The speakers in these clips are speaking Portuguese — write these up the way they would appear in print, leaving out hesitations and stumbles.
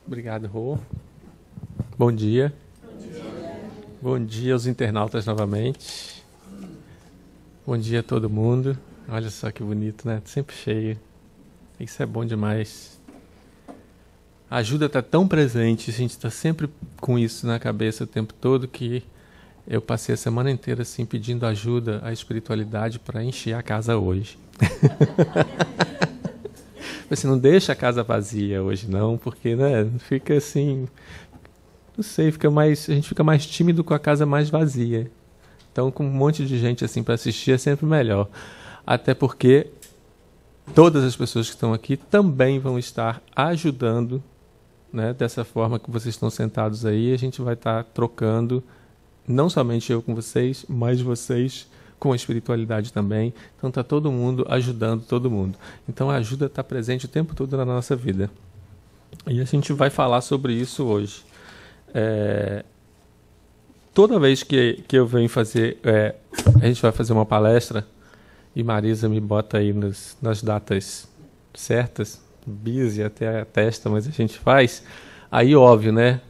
Obrigado, Rô. Bom dia. Bom dia aos internautas novamente. Bom dia a todo mundo. Olha só que bonito, né? Sempre cheio. Isso é bom demais. A ajuda está tão presente, a gente está sempre com isso na cabeça o tempo todo, que eu passei a semana inteira assim pedindo ajuda à espiritualidade para encher a casa hoje. Você não deixa a casa vazia hoje não, porque né, fica assim, não sei, a gente fica mais tímido com a casa mais vazia. Então com um monte de gente assim para assistir é sempre melhor. Até porque todas as pessoas que estão aqui também vão estar ajudando, né, dessa forma que vocês estão sentados aí, a gente vai estar trocando, não somente eu com vocês, mas vocês com a espiritualidade também. Então está todo mundo ajudando todo mundo. Então a ajuda está presente o tempo todo na nossa vida. E a gente vai falar sobre isso hoje. Toda vez que eu venho fazer... a gente vai fazer uma palestra e Marisa me bota aí nas datas certas, busy até a testa, mas a gente faz. Aí óbvio, né?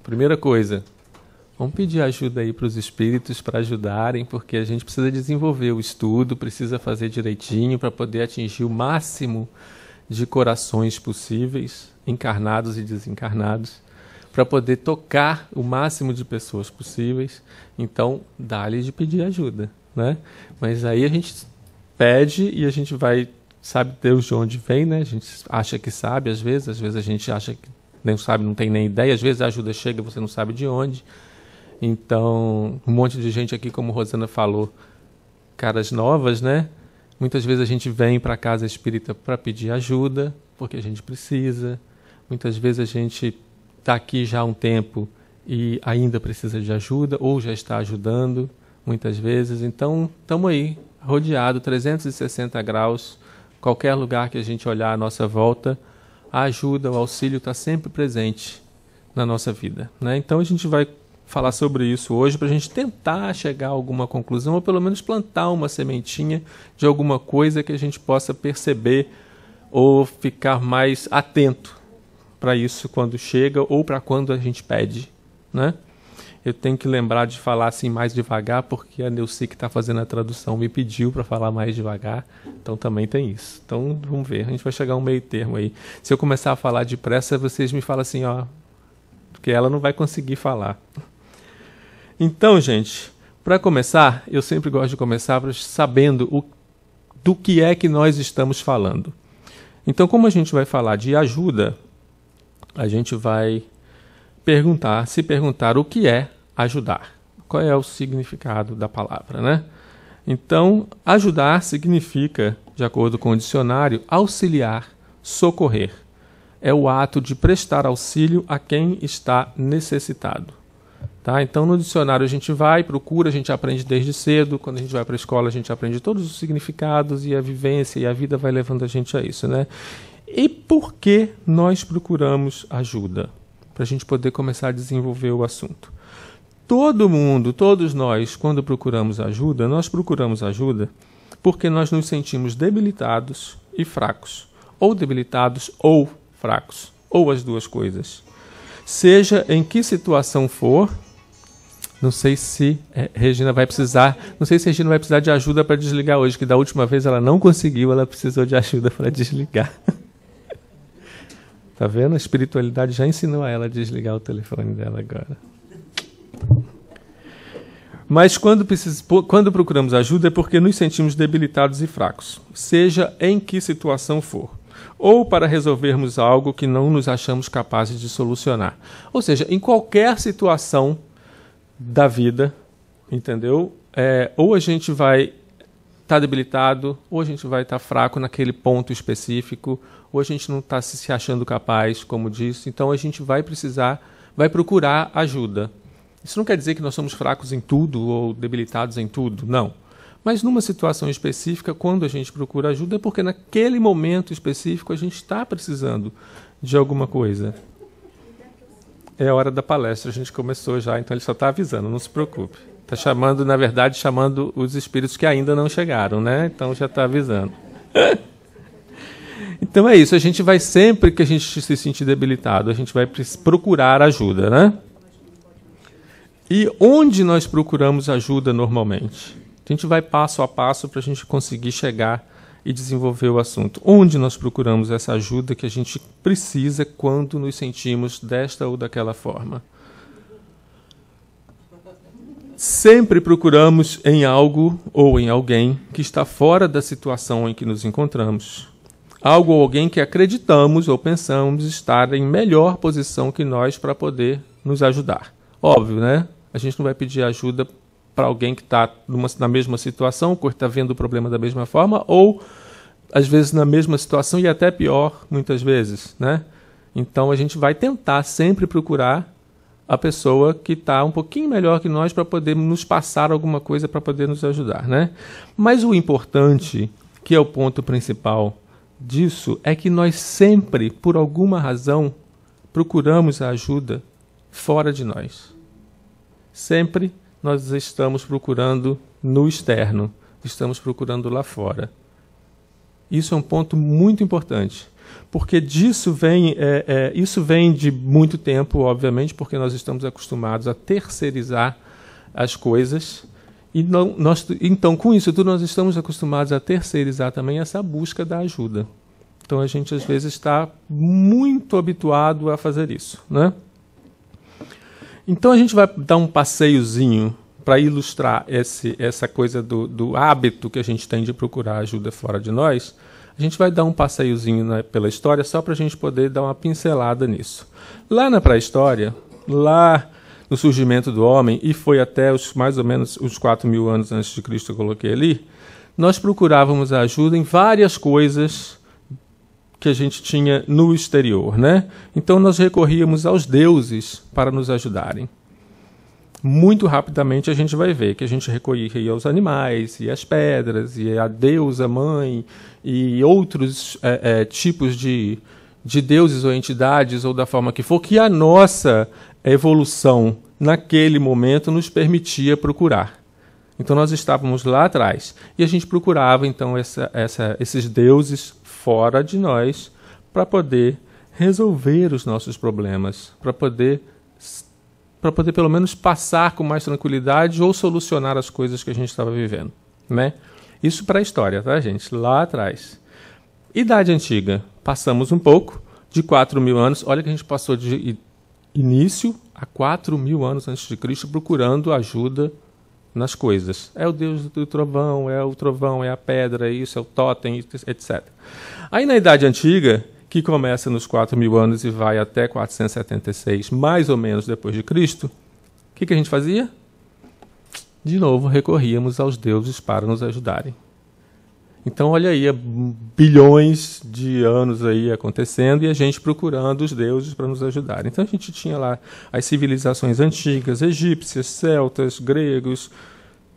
Primeira coisa... Vamos pedir ajuda aí para os espíritos para ajudarem, porque a gente precisa desenvolver o estudo, precisa fazer direitinho para poder atingir o máximo de corações possíveis, encarnados e desencarnados, para poder tocar o máximo de pessoas possíveis. Então, dá-lhe de pedir ajuda, né? Mas aí a gente pede e a gente vai, sabe Deus de onde vem, né? A gente acha que sabe às vezes a gente acha que não sabe, não tem nem ideia, às vezes a ajuda chega e você não sabe de onde. Então, um monte de gente aqui, como Rosana falou, caras novas, né? Muitas vezes a gente vem para a casa espírita para pedir ajuda, porque a gente precisa. Muitas vezes a gente está aqui já há um tempo e ainda precisa de ajuda, ou já está ajudando, muitas vezes. Então, estamos aí, rodeado, 360 graus, qualquer lugar que a gente olhar à nossa volta, a ajuda, o auxílio está sempre presente na nossa vida, né? Então, a gente vai falar sobre isso hoje para a gente tentar chegar a alguma conclusão ou pelo menos plantar uma sementinha de alguma coisa que a gente possa perceber ou ficar mais atento para isso quando chega ou para quando a gente pede, né? Eu tenho que lembrar de falar assim mais devagar porque a Neuci que está fazendo a tradução me pediu para falar mais devagar, então também tem isso. Então vamos ver, a gente vai chegar a um meio termo aí. Se eu começar a falar depressa, vocês me falam assim, ó, porque ela não vai conseguir falar. Então, gente, para começar, eu sempre gosto de começar sabendo do que é que nós estamos falando. Então, como a gente vai falar de ajuda, a gente vai se perguntar o que é ajudar. Qual é o significado da palavra, né? Então, ajudar significa, de acordo com o dicionário, auxiliar, socorrer. É o ato de prestar auxílio a quem está necessitado. Tá? Então, no dicionário a gente vai, procura, a gente aprende desde cedo. Quando a gente vai para a escola, a gente aprende todos os significados e a vivência e a vida vai levando a gente a isso, né? E por que nós procuramos ajuda? Para a gente poder começar a desenvolver o assunto. Todo mundo, todos nós, quando procuramos ajuda, nós procuramos ajuda porque nós nos sentimos debilitados e fracos. Ou debilitados ou fracos. Ou as duas coisas. Seja em que situação for. Não sei se Regina vai precisar de ajuda para desligar hoje, que da última vez ela não conseguiu, ela precisou de ajuda para desligar. Tá vendo? A espiritualidade já ensinou a ela a desligar o telefone dela agora. Mas quando procuramos ajuda é porque nos sentimos debilitados e fracos, seja em que situação for. Ou para resolvermos algo que não nos achamos capazes de solucionar. Ou seja, em qualquer situação da vida, entendeu? Ou a gente vai estar debilitado, ou a gente vai estar fraco naquele ponto específico, ou a gente não está se achando capaz, como disse. Então a gente vai procurar ajuda. Isso não quer dizer que nós somos fracos em tudo ou debilitados em tudo, não. Mas numa situação específica, quando a gente procura ajuda, é porque naquele momento específico a gente está precisando de alguma coisa. É a hora da palestra, a gente começou já, então ele só está avisando, não se preocupe. Está chamando, na verdade, chamando os espíritos que ainda não chegaram, né? Então já está avisando. Então é isso, a gente vai sempre que a gente se sentir debilitado, a gente vai procurar ajuda, né? E onde nós procuramos ajuda normalmente? A gente vai passo a passo para a gente conseguir chegar e desenvolver o assunto. Onde nós procuramos essa ajuda que a gente precisa quando nos sentimos desta ou daquela forma? Sempre procuramos em algo ou em alguém que está fora da situação em que nos encontramos. Algo ou alguém que acreditamos ou pensamos estar em melhor posição que nós para poder nos ajudar. Óbvio, né? A gente não vai pedir ajuda para alguém que está na mesma situação, que está vendo o problema da mesma forma, ou, às vezes, na mesma situação e até pior, muitas vezes, né? Então, a gente vai tentar sempre procurar a pessoa que está um pouquinho melhor que nós para poder nos passar alguma coisa para poder nos ajudar, né? Mas o importante, que é o ponto principal disso, é que nós sempre, por alguma razão, procuramos a ajuda fora de nós. Sempre nós estamos procurando no externo, estamos procurando lá fora. Isso é um ponto muito importante, porque disso vem, isso vem de muito tempo, obviamente, porque nós estamos acostumados a terceirizar as coisas, e então, com isso tudo, nós estamos acostumados a terceirizar também essa busca da ajuda. Então, a gente, às vezes, está muito habituado a fazer isso, né? Então, a gente vai dar um passeiozinho para ilustrar essa coisa do hábito que a gente tem de procurar ajuda fora de nós. A gente vai dar um passeiozinho pela história só para a gente poder dar uma pincelada nisso. Lá na pré-história, lá no surgimento do homem, e foi até mais ou menos os 4.000 anos antes de Cristo, eu coloquei ali, nós procurávamos a ajuda em várias coisas que a gente tinha no exterior, né? Então nós recorríamos aos deuses para nos ajudarem. Muito rapidamente a gente vai ver que a gente recorria aos animais, e às pedras, e à deusa mãe, e outros tipos de deuses ou entidades, ou da forma que for, que a nossa evolução naquele momento nos permitia procurar. Então nós estávamos lá atrás, e a gente procurava então esses deuses fora de nós para poder resolver os nossos problemas, para poder pelo menos passar com mais tranquilidade ou solucionar as coisas que a gente estava vivendo, né? Isso para a história, tá, gente? Lá atrás. Idade Antiga. Passamos um pouco de 4.000 anos. Olha que a gente passou de início a 4.000 anos antes de Cristo procurando ajuda nas coisas. É o Deus do trovão, é a pedra, isso, é o totem, etc. Aí na Idade Antiga, que começa nos 4.000 anos e vai até 476, mais ou menos depois de Cristo, o que a gente fazia? De novo, recorríamos aos deuses para nos ajudarem. Então, olha aí, bilhões de anos aí acontecendo e a gente procurando os deuses para nos ajudarem. Então, a gente tinha lá as civilizações antigas, egípcias, celtas, gregos,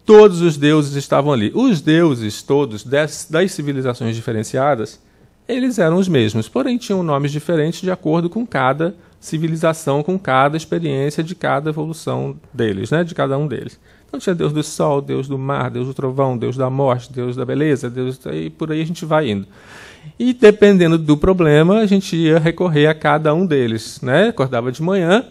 todos os deuses estavam ali. Os deuses todos das civilizações diferenciadas, eles eram os mesmos, porém tinham nomes diferentes de acordo com cada civilização, com cada experiência de cada evolução deles, né, de cada um deles. Então tinha Deus do Sol, Deus do Mar, Deus do Trovão, Deus da Morte, Deus da Beleza, e por aí a gente vai indo. E dependendo do problema, a gente ia recorrer a cada um deles, né? Acordava de manhã,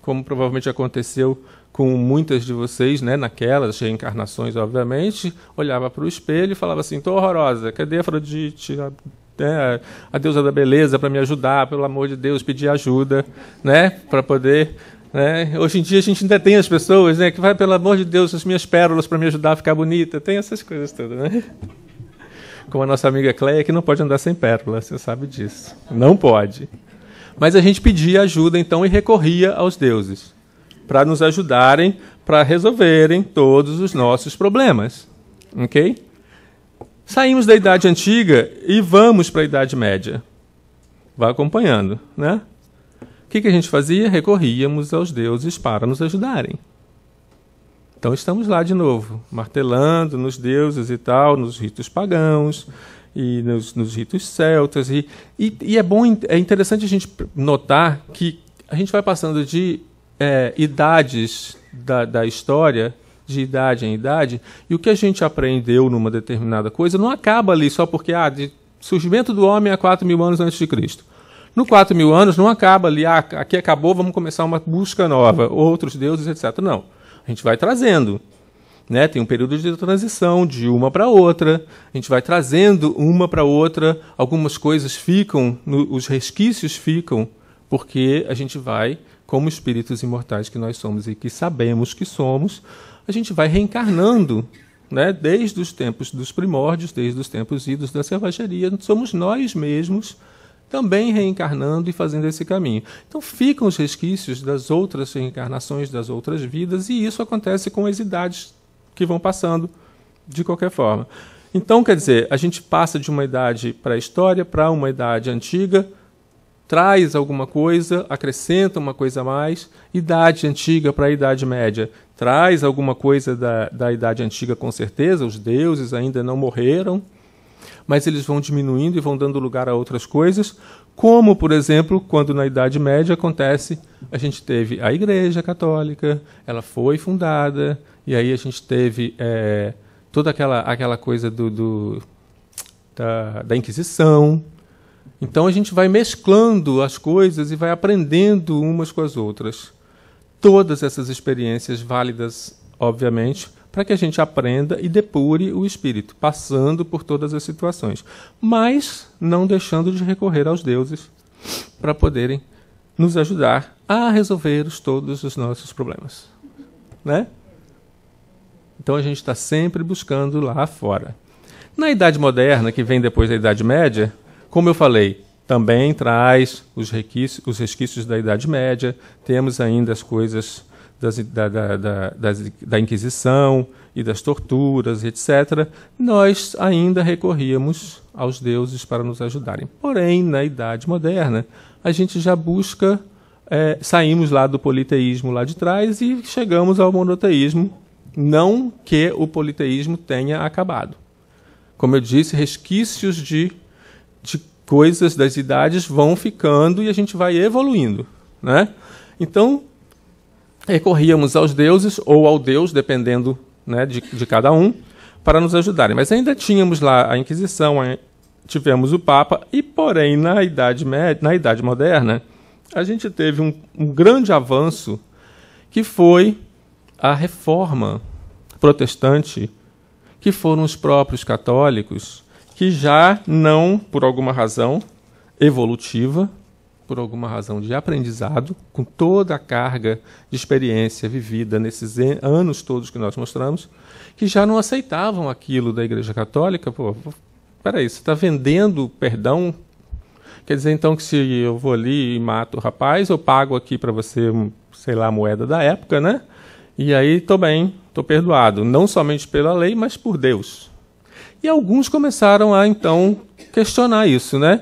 como provavelmente aconteceu com muitas de vocês, né, naquelas reencarnações, obviamente, olhava para o espelho e falava assim: "Tô horrorosa, cadê a Afrodite, a deusa da beleza, para me ajudar, pelo amor de Deus, pedir ajuda, né, para poder..." Né? Hoje em dia a gente ainda tem as pessoas, né, que vai, pelo amor de Deus, as minhas pérolas para me ajudar a ficar bonita. Tem essas coisas todas, né? Como a nossa amiga Cleia, que não pode andar sem pérola, você sabe disso. Não pode. Mas a gente pedia ajuda, então, e recorria aos deuses para nos ajudarem, para resolverem todos os nossos problemas. Ok? Saímos da Idade Antiga e vamos para a Idade Média. Vai acompanhando, né? O que a gente fazia? Recorríamos aos deuses para nos ajudarem. Então estamos lá de novo, martelando nos deuses e tal, nos ritos pagãos e nos ritos celtas. E é interessante a gente notar que a gente vai passando de idades da história, de idade em idade, e o que a gente aprendeu numa determinada coisa não acaba ali só porque Surgimento do homem há 4.000 anos antes de Cristo. No 4.000 anos não acaba ali, aqui acabou, vamos começar uma busca nova, outros deuses, etc. Não. A gente vai trazendo. Né? Tem um período de transição de uma para outra, a gente vai trazendo uma para outra, algumas coisas ficam, os resquícios ficam, porque a gente vai, como espíritos imortais que nós somos e que sabemos que somos, a gente vai reencarnando, né? Desde os tempos dos primórdios, desde os tempos idos da selvageria, somos nós mesmos também reencarnando e fazendo esse caminho. Então ficam os resquícios das outras reencarnações, das outras vidas, e isso acontece com as idades que vão passando de qualquer forma. Então, quer dizer, a gente passa de uma idade pré-história para uma idade antiga, traz alguma coisa, acrescenta uma coisa a mais, idade antiga para a idade média, traz alguma coisa da idade antiga com certeza, os deuses ainda não morreram, mas eles vão diminuindo e vão dando lugar a outras coisas, como, por exemplo, quando na Idade Média acontece, a gente teve a Igreja Católica, ela foi fundada, e aí a gente teve toda aquela coisa da Inquisição. Então a gente vai mesclando as coisas e vai aprendendo umas com as outras. Todas essas experiências válidas, obviamente, para que a gente aprenda e depure o espírito, passando por todas as situações, mas não deixando de recorrer aos deuses para poderem nos ajudar a resolver todos os nossos problemas. Né? Então a gente está sempre buscando lá fora. Na Idade Moderna, que vem depois da Idade Média, como eu falei, também traz os resquícios da Idade Média, temos ainda as coisas da Inquisição e das torturas, etc., nós ainda recorríamos aos deuses para nos ajudarem. Porém, na Idade Moderna, a gente já busca, saímos lá do politeísmo lá de trás e chegamos ao monoteísmo, não que o politeísmo tenha acabado. Como eu disse, resquícios de coisas das idades vão ficando e a gente vai evoluindo. Né? Então, recorríamos aos deuses ou ao Deus, dependendo, né, de cada um, para nos ajudarem. Mas ainda tínhamos lá a Inquisição, tivemos o Papa, e, porém, na Idade Moderna, a gente teve um grande avanço, que foi a Reforma Protestante, que foram os próprios católicos, que já não, por alguma razão evolutiva, por alguma razão de aprendizado, com toda a carga de experiência vivida nesses anos todos que nós mostramos, que já não aceitavam aquilo da Igreja Católica. Pô, peraí, você está vendendo perdão? Quer dizer, então, que se eu vou ali e mato o rapaz, eu pago aqui para você, sei lá, a moeda da época, né? E aí estou bem, estou perdoado, não somente pela lei, mas por Deus. E alguns começaram a, então, questionar isso, né?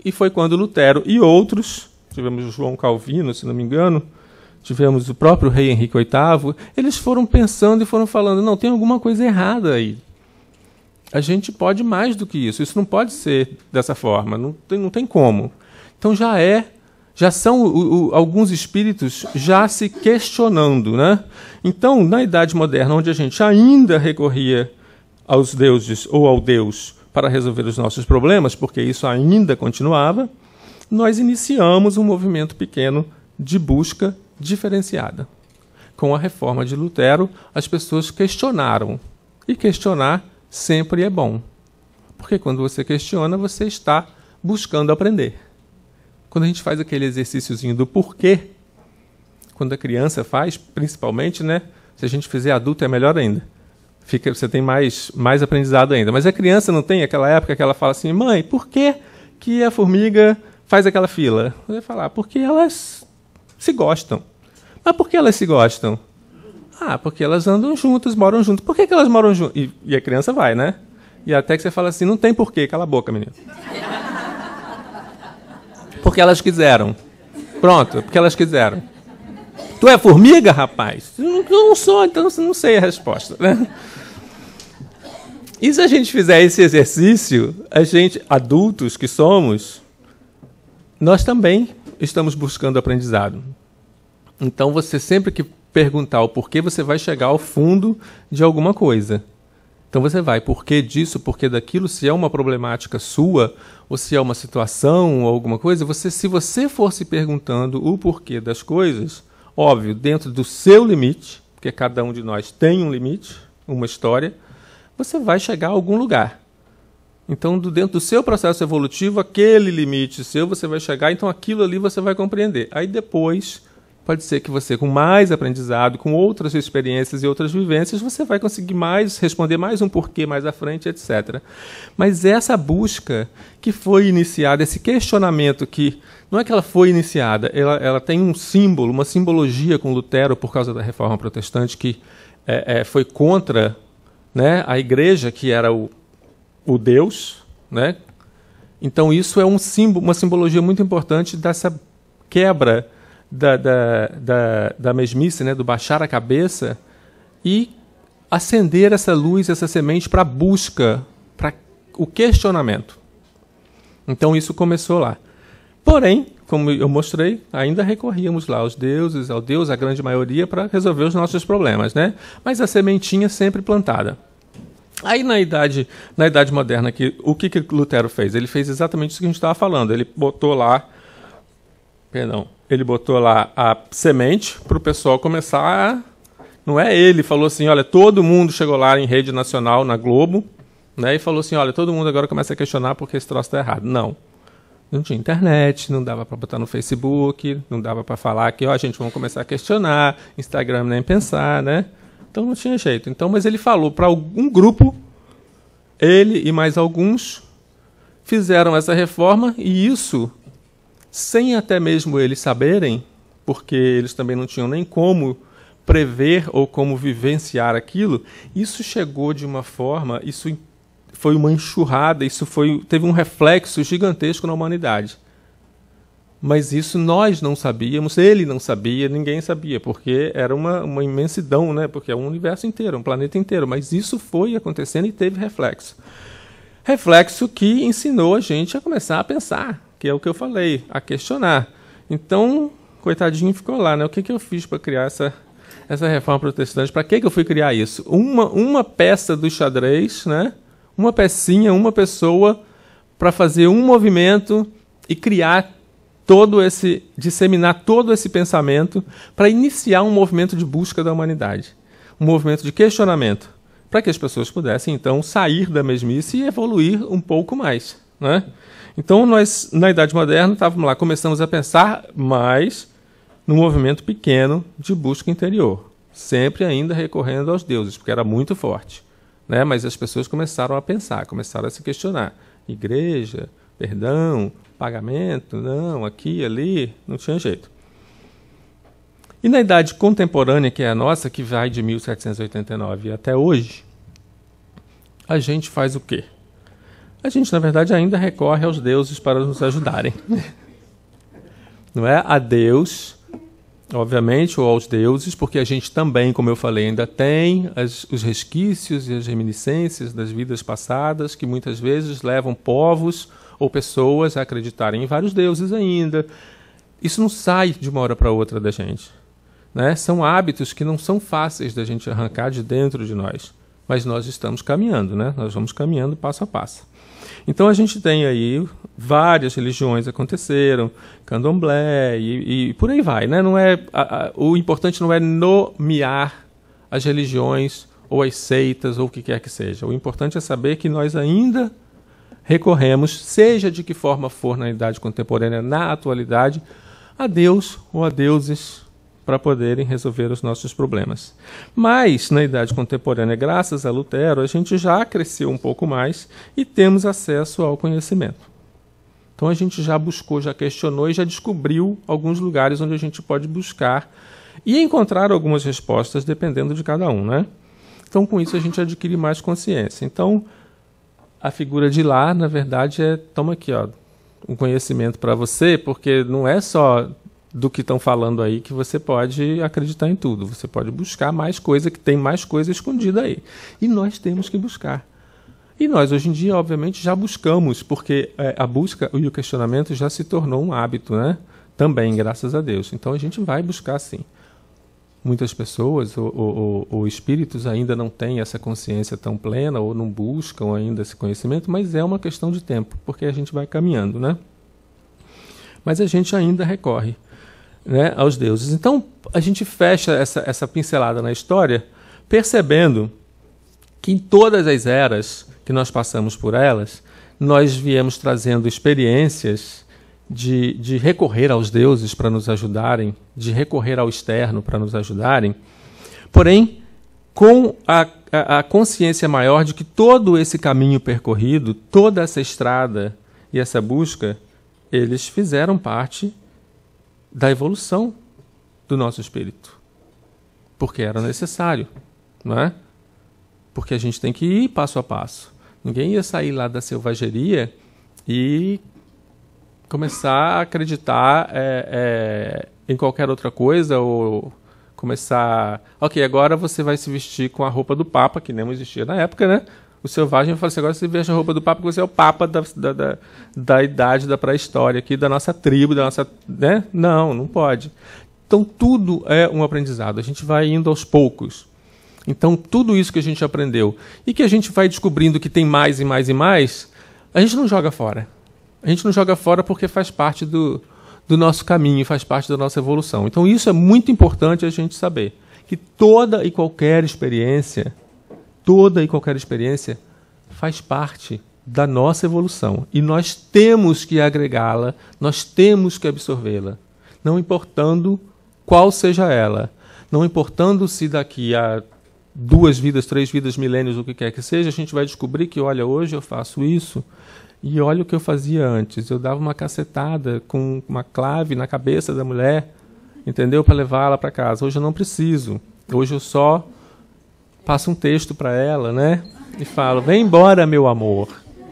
E foi quando Lutero e outros, tivemos o João Calvino, se não me engano, tivemos o próprio rei Henrique VIII, eles foram pensando e foram falando, não, tem alguma coisa errada aí. A gente pode mais do que isso não pode ser dessa forma, não tem como. Então já são alguns espíritos já se questionando. Né? Então, na Idade Moderna, onde a gente ainda recorria aos deuses ou ao Deus para resolver os nossos problemas, porque isso ainda continuava, nós iniciamos um movimento pequeno de busca diferenciada. Com a reforma de Lutero, as pessoas questionaram. E questionar sempre é bom. Porque quando você questiona, você está buscando aprender. Quando a gente faz aquele exercíciozinho do porquê, quando a criança faz, principalmente, né? Se a gente fizer adulto é melhor ainda. Você tem mais aprendizado ainda. Mas a criança não tem aquela época que ela fala assim, mãe, por que a formiga faz aquela fila? Você vai falar, porque elas se gostam. Mas por que elas se gostam? Ah, porque elas andam juntas, moram juntas. Por que elas moram juntas? E a criança vai, né? E até que você fala assim, não tem porquê, cala a boca, menino. Porque elas quiseram. Pronto, porque elas quiseram. Tu é formiga, rapaz? Eu não sou, então não sei a resposta. Né? E se a gente fizer esse exercício, a gente, adultos que somos, nós também estamos buscando aprendizado. Então, você sempre que perguntar o porquê, você vai chegar ao fundo de alguma coisa. Então você vai, por que disso, por que daquilo, se é uma problemática sua, ou se é uma situação ou alguma coisa, se você for se perguntando o porquê das coisas, óbvio, dentro do seu limite, porque cada um de nós tem um limite, uma história, você vai chegar a algum lugar. Então, dentro do seu processo evolutivo, aquele limite seu, você vai chegar, então aquilo ali você vai compreender. Aí depois, pode ser que você, com mais aprendizado, com outras experiências e outras vivências, você vai conseguir responder mais um porquê mais à frente, etc. Mas essa busca que foi iniciada, esse questionamento que, não é que ela foi iniciada, ela tem um símbolo, uma simbologia com Lutero por causa da Reforma Protestante, que foi contra, né, a Igreja, que era o Deus, né? Então isso é uma simbologia muito importante dessa quebra da mesmice, né? Do baixar a cabeça e acender essa luz, essa semente para a busca, para o questionamento. Então isso começou lá. Porém, como eu mostrei, ainda recorríamos lá aos deuses, ao Deus, a grande maioria, para resolver os nossos problemas, né? Mas a sementinha sempre plantada. Aí na idade moderna, o que Lutero fez? Ele fez exatamente isso que a gente estava falando. Ele botou lá a semente para o pessoal começar Não é ele falou assim, olha, todo mundo chegou lá em rede nacional, na Globo, né, e falou assim, olha, todo mundo agora começa a questionar porque esse troço está errado. Não. Não tinha internet, não dava para botar no Facebook, não dava para falar que, ó, a gente vai começar a questionar, Instagram nem pensar, né? Então não tinha jeito. Então, mas ele falou para um grupo, ele e mais alguns fizeram essa reforma, e isso, sem até mesmo eles saberem, porque eles também não tinham nem como prever ou como vivenciar aquilo, isso chegou de uma forma, isso foi uma enxurrada, teve um reflexo gigantesco na humanidade. Mas isso nós não sabíamos, ele não sabia, ninguém sabia, porque era uma imensidão, né? Porque é um universo inteiro, um planeta inteiro. Mas isso foi acontecendo e teve reflexo. Reflexo que ensinou a gente a começar a pensar, que é o que eu falei, a questionar. Então, coitadinho ficou lá, né? O que eu fiz para criar essa reforma protestante? Para que eu fui criar isso? Uma peça do xadrez, né? Uma pecinha, uma pessoa, para fazer um movimento e criar disseminar todo esse pensamento para iniciar um movimento de busca da humanidade, um movimento de questionamento, para que as pessoas pudessem, então, sair da mesmice e evoluir um pouco mais, né? Então, nós, na Idade Moderna, estávamos lá, começamos a pensar mais num movimento pequeno de busca interior, sempre ainda recorrendo aos deuses, porque era muito forte, né? Mas as pessoas começaram a pensar, começaram a se questionar. Igreja, perdão, pagamento, não, aqui, ali, não tinha jeito. E na idade contemporânea, que é a nossa, que vai de 1789 até hoje, a gente faz o quê? A gente, na verdade, ainda recorre aos deuses para nos ajudarem. Não é? A Deus, obviamente, ou aos deuses, porque a gente também, como eu falei, ainda tem os resquícios e as reminiscências das vidas passadas, que muitas vezes levam povos ou pessoas a acreditarem em vários deuses ainda. Isso não sai de uma hora para outra da gente, né? São hábitos que não são fáceis da gente arrancar de dentro de nós, mas nós estamos caminhando, né? Nós vamos caminhando passo a passo. Então a gente tem aí várias religiões aconteceram, candomblé e por aí vai, né? Não é, o importante não é nomear as religiões ou as seitas ou o que quer que seja. O importante é saber que nós ainda recorremos, seja de que forma for na idade contemporânea, na atualidade, a Deus ou a deuses para poderem resolver os nossos problemas. Mas, na idade contemporânea, graças a Lutero, a gente já cresceu um pouco mais e temos acesso ao conhecimento. Então a gente já buscou, já questionou e já descobriu alguns lugares onde a gente pode buscar e encontrar algumas respostas, dependendo de cada um, né? Então, com isso, a gente adquire mais consciência. Então, a figura de lá, na verdade, toma aqui, ó, um conhecimento para você, porque não é só do que estão falando aí que você pode acreditar em tudo. Você pode buscar mais coisa, que tem mais coisa escondida aí. E nós temos que buscar. E nós, hoje em dia, obviamente, já buscamos, porque a busca e o questionamento já se tornou um hábito, né? Também, graças a Deus. Então, a gente vai buscar, sim. muitas pessoas ou espíritos ainda não têm essa consciência tão plena ou não buscam ainda esse conhecimento, mas é uma questão de tempo, porque a gente vai caminhando, né? Mas a gente ainda recorre, né, aos deuses. Então, a gente fecha essa pincelada na história percebendo que em todas as eras que nós passamos por elas, nós viemos trazendo experiências de recorrer aos deuses para nos ajudarem, de recorrer ao externo para nos ajudarem, porém, com a consciência maior de que todo esse caminho percorrido, toda essa estrada e essa busca, eles fizeram parte da evolução do nosso espírito, porque era necessário, não é? Porque a gente tem que ir passo a passo. Ninguém ia sair lá da selvageria e começar a acreditar em qualquer outra coisa, ou começar... Ok, agora você vai se vestir com a roupa do Papa, que nem existia na época, né? O selvagem fala assim, agora você veste a roupa do Papa, porque você é o Papa da idade da pré-história, aqui, da nossa tribo, da nossa... né? Não pode. Então, tudo é um aprendizado. A gente vai indo aos poucos. Então, tudo isso que a gente aprendeu e que a gente vai descobrindo que tem mais e mais e mais, a gente não joga fora. A gente não joga fora porque faz parte do nosso caminho, faz parte da nossa evolução. Então, isso é muito importante a gente saber. Que toda e qualquer experiência faz parte da nossa evolução. E nós temos que agregá-la, nós temos que absorvê-la. Não importando qual seja ela. Não importando se daqui a 2 vidas, 3 vidas, milênios, o que quer que seja, a gente vai descobrir que, olha, hoje eu faço isso e olha o que eu fazia antes. Eu dava uma cacetada com uma clave na cabeça da mulher, entendeu? Para levá-la para casa. Hoje eu não preciso. Hoje eu só passo um texto para ela, né? E falo, vem embora, meu amor.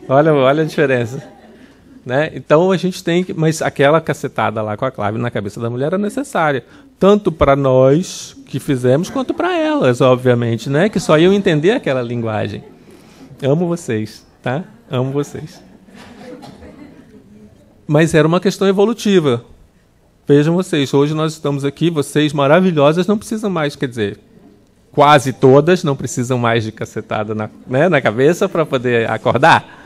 Olha a diferença. Né? Então a gente tem que... Mas aquela cacetada lá com a clave na cabeça da mulher é necessária. Tanto para nós que fizemos, quanto para elas, obviamente, né? Que só iam entender aquela linguagem. Amo vocês, tá? Amo vocês. Mas era uma questão evolutiva. Vejam vocês, hoje nós estamos aqui, vocês maravilhosas não precisam mais, quer dizer, quase todas não precisam mais de cacetada na cabeça para poder acordar.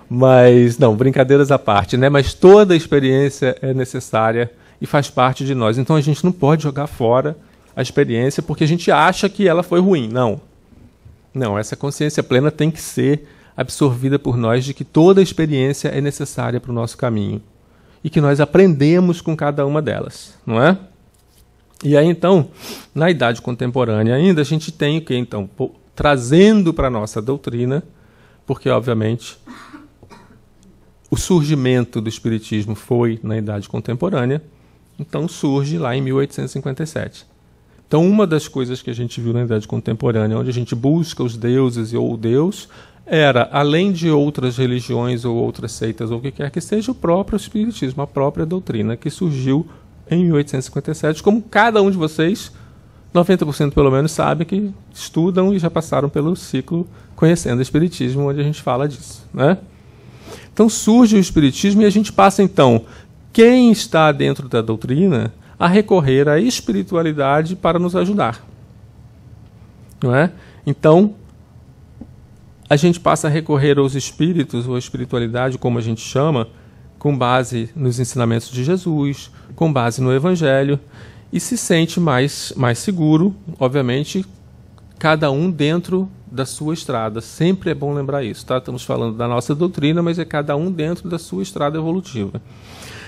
Mas, não, brincadeiras à parte, né? Mas toda experiência é necessária e faz parte de nós. Então a gente não pode jogar fora a experiência porque a gente acha que ela foi ruim. Não, essa consciência plena tem que ser absorvida por nós de que toda experiência é necessária para o nosso caminho e que nós aprendemos com cada uma delas, não é? E aí, então, na idade contemporânea ainda, a gente tem o que, então, trazendo para a nossa doutrina, porque, obviamente, o surgimento do Espiritismo foi na idade contemporânea, então surge lá em 1857. Então, uma das coisas que a gente viu na idade contemporânea, onde a gente busca os deuses ou o Deus, era, além de outras religiões ou outras seitas ou o que quer que seja, o próprio Espiritismo, a própria doutrina, que surgiu em 1857, como cada um de vocês, 90% pelo menos, sabe que estudam e já passaram pelo ciclo Conhecendo o Espiritismo, onde a gente fala disso, né? Então surge o Espiritismo e a gente passa, então, quem está dentro da doutrina a recorrer à espiritualidade para nos ajudar. Não é? Então, a gente passa a recorrer aos espíritos, ou à espiritualidade, como a gente chama, com base nos ensinamentos de Jesus, com base no Evangelho, e se sente mais seguro, obviamente, cada um dentro da sua estrada. Sempre é bom lembrar isso, tá? Estamos falando da nossa doutrina, mas é cada um dentro da sua estrada evolutiva.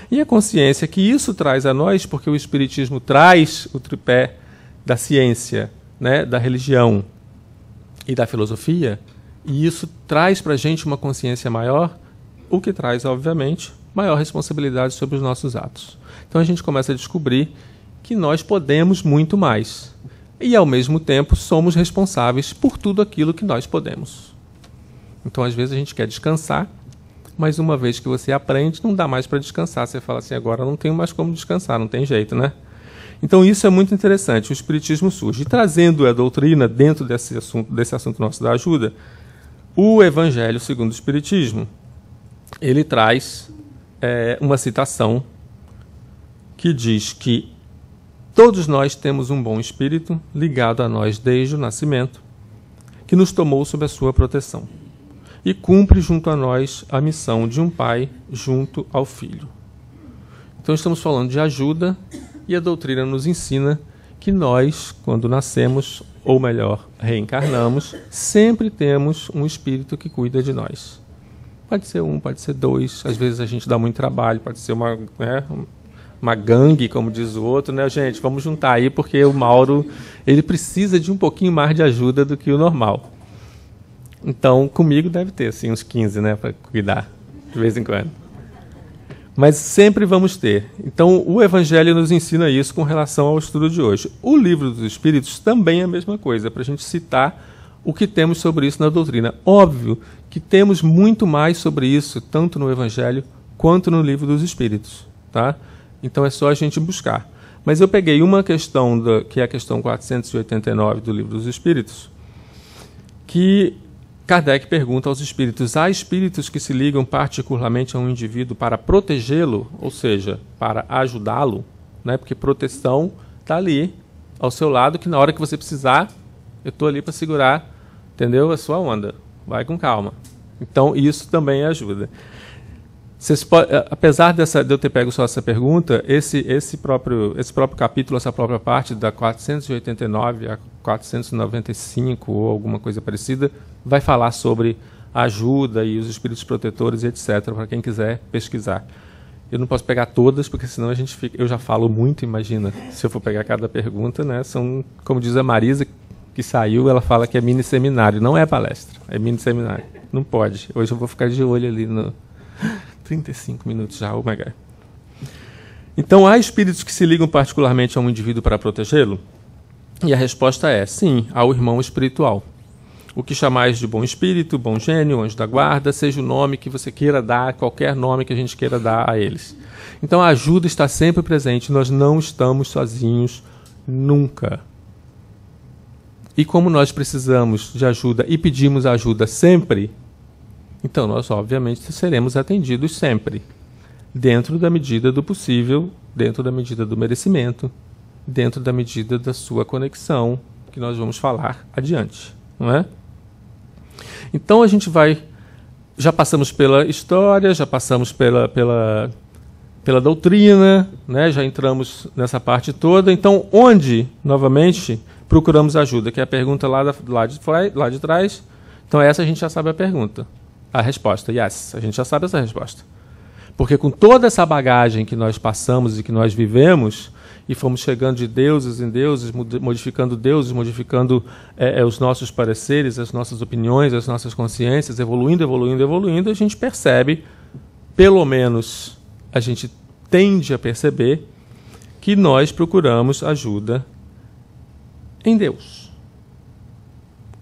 E a consciência que isso traz a nós, porque o Espiritismo traz o tripé da ciência, né, da religião e da filosofia, e isso traz para a gente uma consciência maior, o que traz, obviamente, maior responsabilidade sobre os nossos atos. Então a gente começa a descobrir que nós podemos muito mais. E, ao mesmo tempo, somos responsáveis por tudo aquilo que nós podemos. Então, às vezes, a gente quer descansar, mas uma vez que você aprende, não dá mais para descansar. Você fala assim, agora não tenho mais como descansar, não tem jeito, né? Então, isso é muito interessante. O Espiritismo surge. E trazendo a doutrina dentro desse assunto nosso da ajuda, o Evangelho segundo o Espiritismo, ele traz uma citação que diz que Todos nós temos um bom espírito ligado a nós desde o nascimento, que nos tomou sob a sua proteção e cumpre junto a nós a missão de um pai junto ao filho. Então estamos falando de ajuda, e a doutrina nos ensina que nós, quando nascemos, ou melhor, reencarnamos, sempre temos um espírito que cuida de nós. Pode ser um, pode ser dois, às vezes a gente dá muito trabalho, pode ser uma gangue, como diz o outro, né, gente? Vamos juntar aí, porque o Mauro, ele precisa de um pouquinho mais de ajuda do que o normal. Então, comigo deve ter, assim, uns 15, né, para cuidar, de vez em quando. Mas sempre vamos ter. Então, o Evangelho nos ensina isso com relação ao estudo de hoje. O Livro dos Espíritos também é a mesma coisa, para a gente citar o que temos sobre isso na doutrina. Óbvio que temos muito mais sobre isso, tanto no Evangelho quanto no Livro dos Espíritos, tá? Então é só a gente buscar. Mas eu peguei uma questão, que é a questão 489 do Livro dos Espíritos, que Kardec pergunta aos espíritos: há espíritos que se ligam particularmente a um indivíduo para protegê-lo, ou seja, para ajudá-lo, né? Porque proteção está ali, ao seu lado, que na hora que você precisar, eu estou ali para segurar, entendeu? A sua onda. Vai com calma. Então, isso também ajuda. Apesar de eu ter pego só essa pergunta, esse próprio capítulo, essa própria parte, da 489 a 495, ou alguma coisa parecida, vai falar sobre a ajuda e os espíritos protetores, etc., para quem quiser pesquisar. Eu não posso pegar todas, porque senão eu já falo muito, imagina, se eu for pegar cada pergunta, né? São, como diz a Marisa, que saiu, ela fala que é mini seminário, não é palestra, é mini seminário. Não pode. Hoje eu vou ficar de olho ali no 35 minutos já, oh my God. Então, há espíritos que se ligam particularmente a um indivíduo para protegê-lo? E a resposta é sim, ao irmão espiritual. O que chamais de bom espírito, bom gênio, anjo da guarda, seja o nome que você queira dar, qualquer nome que a gente queira dar a eles. Então, a ajuda está sempre presente, nós não estamos sozinhos nunca. E como nós precisamos de ajuda e pedimos ajuda sempre, então nós, obviamente, seremos atendidos sempre, dentro da medida do possível, dentro da medida do merecimento, dentro da medida da sua conexão, que nós vamos falar adiante, não é? Então a gente já passamos pela história, já passamos pela doutrina, né? Já entramos nessa parte toda. Então, onde, novamente, procuramos ajuda? Que é a pergunta lá de trás. Então, essa a gente já sabe a pergunta. A resposta, yes, a gente já sabe essa resposta. Porque com toda essa bagagem que nós passamos e que nós vivemos, e fomos chegando de deuses em deuses, modificando os nossos pareceres, as nossas opiniões, as nossas consciências, evoluindo, a gente percebe, pelo menos a gente tende a perceber, que nós procuramos ajuda em Deus.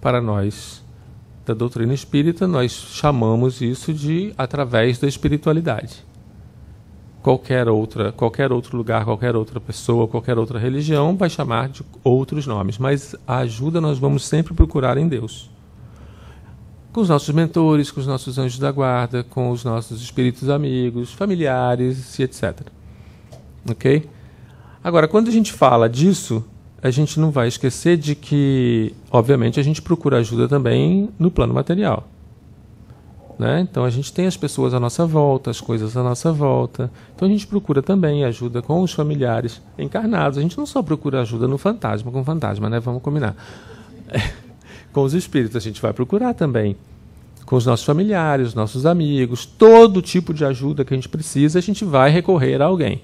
Para nós, da doutrina espírita, nós chamamos isso de através da espiritualidade. Qualquer outro lugar, qualquer outra pessoa, qualquer outra religião vai chamar de outros nomes, mas a ajuda nós vamos sempre procurar em Deus. Com os nossos mentores, com os nossos anjos da guarda, com os nossos espíritos amigos, familiares e etc. Ok? Agora, quando a gente fala disso, a gente não vai esquecer de que, obviamente, a gente procura ajuda também no plano material. Né? Então, a gente tem as pessoas à nossa volta, as coisas à nossa volta. Então, a gente procura também ajuda com os familiares encarnados. A gente não só procura ajuda no fantasma, com o fantasma, né? Vamos combinar. Com os espíritos, a gente vai procurar também. Com os nossos familiares, os nossos amigos, todo tipo de ajuda que a gente precisa, a gente vai recorrer a alguém.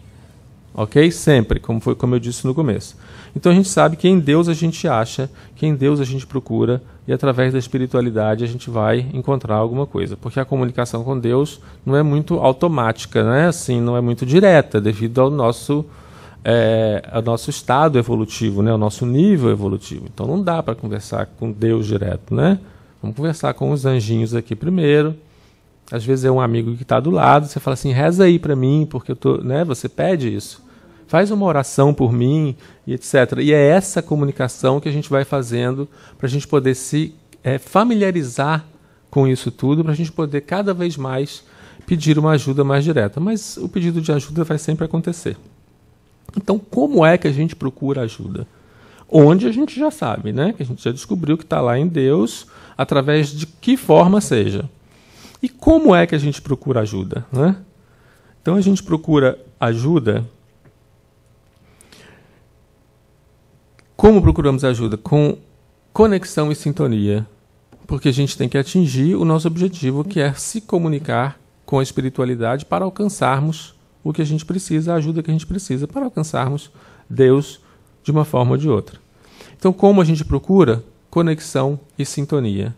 Ok? Sempre, como eu disse no começo. Então a gente sabe que em Deus a gente acha, que em Deus a gente procura, e através da espiritualidade a gente vai encontrar alguma coisa. Porque a comunicação com Deus não é muito automática, né? Assim, não é muito direta, devido ao nosso estado evolutivo, né? Ao nosso nível evolutivo. Então não dá para conversar com Deus direto, né? Vamos conversar com os anjinhos aqui primeiro. Às vezes é um amigo que está do lado, você fala assim, reza aí para mim, porque eu tô, né? Você pede isso. Faz uma oração por mim, e etc. E é essa comunicação que a gente vai fazendo para a gente poder se familiarizar com isso tudo, para a gente poder cada vez mais pedir uma ajuda mais direta. Mas o pedido de ajuda vai sempre acontecer. Então, como é que a gente procura ajuda? Onde a gente já sabe, né? Que a gente já descobriu que está lá em Deus, através de que forma seja. E como é que a gente procura ajuda, né? Então, a gente procura ajuda. Como procuramos ajuda? Com conexão e sintonia. Porque a gente tem que atingir o nosso objetivo, que é se comunicar com a espiritualidade para alcançarmos o que a gente precisa, a ajuda que a gente precisa para alcançarmos Deus de uma forma ou de outra. Então, como a gente procura? Conexão e sintonia,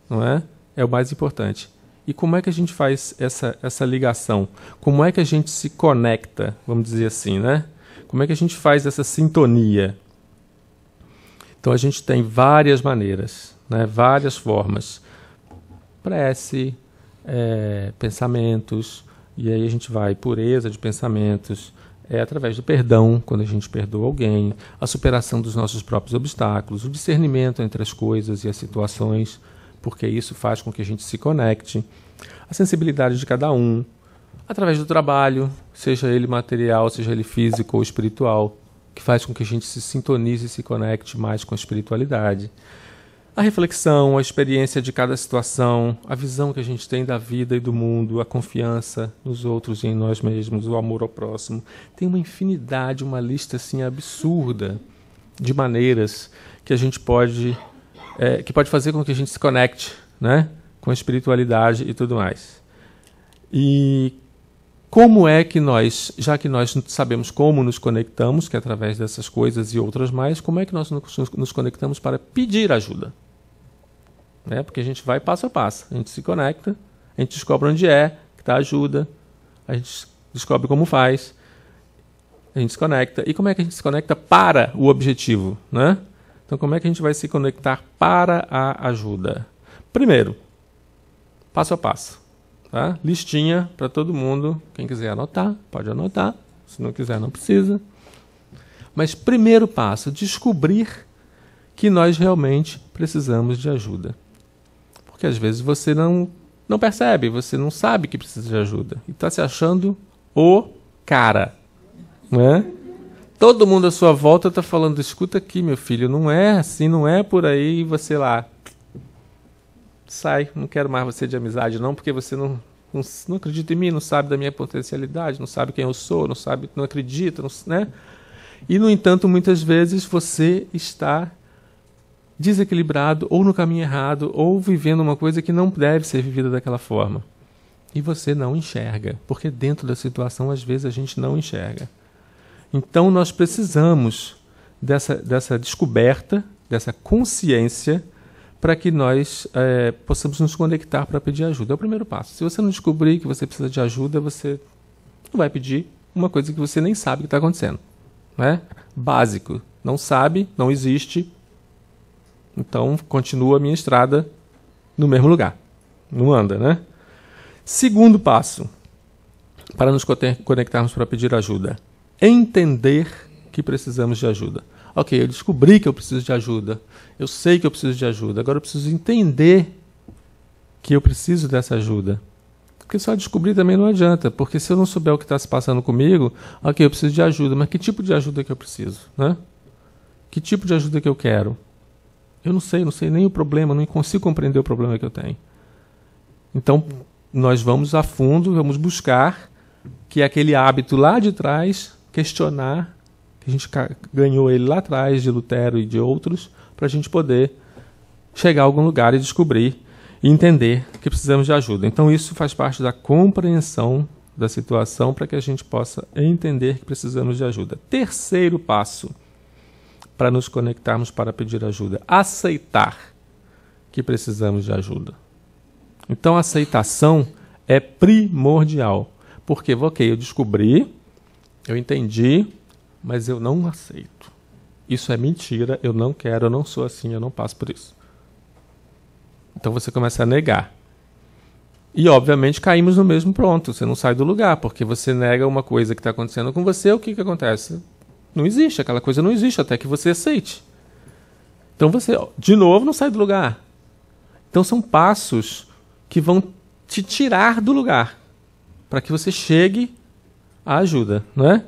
não é? É o mais importante. E como é que a gente faz essa ligação? Como é que a gente se conecta, vamos dizer assim, né? Como é que a gente faz essa sintonia? Então, a gente tem várias maneiras, né? Várias formas. Prece, pensamentos, e aí a gente vai, pureza de pensamentos, através do perdão, quando a gente perdoa alguém, a superação dos nossos próprios obstáculos, o discernimento entre as coisas e as situações, porque isso faz com que a gente se conecte, a sensibilidade de cada um, através do trabalho, seja ele material, seja ele físico ou espiritual, que faz com que a gente se sintonize e se conecte mais com a espiritualidade. A reflexão, a experiência de cada situação, a visão que a gente tem da vida e do mundo, a confiança nos outros e em nós mesmos, o amor ao próximo. Tem uma infinidade, uma lista assim absurda de maneiras que a gente pode, que pode fazer com que a gente se conecte, né, com a espiritualidade e tudo mais. E como é que nós, já que nós sabemos como nos conectamos, que é através dessas coisas e outras mais, como é que nós nos conectamos para pedir ajuda? Porque a gente vai passo a passo, a gente se conecta, a gente descobre onde que está a ajuda, a gente descobre como faz, a gente se conecta. E como é que a gente se conecta para o objetivo, né? Então, como é que a gente vai se conectar para a ajuda? Primeiro, passo a passo. Tá? Listinha para todo mundo. Quem quiser anotar, pode anotar. Se não quiser, não precisa. Mas primeiro passo, descobrir que nós realmente precisamos de ajuda. Porque às vezes você não percebe, você não sabe que precisa de ajuda. E está se achando o cara. Né? Todo mundo à sua volta está falando, escuta aqui, meu filho, não é assim, não é por aí, e você lá... Sai, não quero mais você de amizade não, porque você não acredita em mim, não sabe da minha potencialidade, não sabe quem eu sou, não acredita, né? E, no entanto, muitas vezes você está desequilibrado, ou no caminho errado, ou vivendo uma coisa que não deve ser vivida daquela forma. E você não enxerga, porque dentro da situação, às vezes, a gente não enxerga. Então, nós precisamos dessa descoberta, dessa consciência, para que nós possamos nos conectar para pedir ajuda. É o primeiro passo. Se você não descobrir que você precisa de ajuda, você não vai pedir uma coisa que você nem sabe que está acontecendo. Né? Básico. Não sabe, não existe. Então, continua a minha estrada no mesmo lugar. Não anda, né? Segundo passo, para nos conectarmos para pedir ajuda. Entender que precisamos de ajuda. Ok, eu descobri que eu preciso de ajuda. Eu sei que eu preciso de ajuda. Agora eu preciso entender que eu preciso dessa ajuda. Porque só descobrir também não adianta. Porque se eu não souber o que está se passando comigo, ok, eu preciso de ajuda. Mas que tipo de ajuda que eu preciso? Né? Que tipo de ajuda que eu quero? Eu não sei nem o problema, não consigo compreender o problema que eu tenho. Então, nós vamos a fundo, vamos buscar que é aquele hábito lá de trás, questionar, que a gente ganhou ele lá atrás, de Lutero e de outros, para a gente poder chegar a algum lugar e descobrir e entender que precisamos de ajuda. Então, isso faz parte da compreensão da situação para que a gente possa entender que precisamos de ajuda. Terceiro passo para nos conectarmos para pedir ajuda: aceitar que precisamos de ajuda. Então, a aceitação é primordial. Porque, ok, eu descobri, eu entendi, mas eu não aceito. Isso é mentira, eu não quero, eu não sou assim, eu não passo por isso. Então você começa a negar. E, obviamente, caímos no mesmo pronto. Você não sai do lugar, porque você nega uma coisa que está acontecendo com você, o que acontece? Não existe, aquela coisa não existe até que você aceite. Então você, de novo, não sai do lugar. Então são passos que vão te tirar do lugar, para que você chegue à ajuda, não é?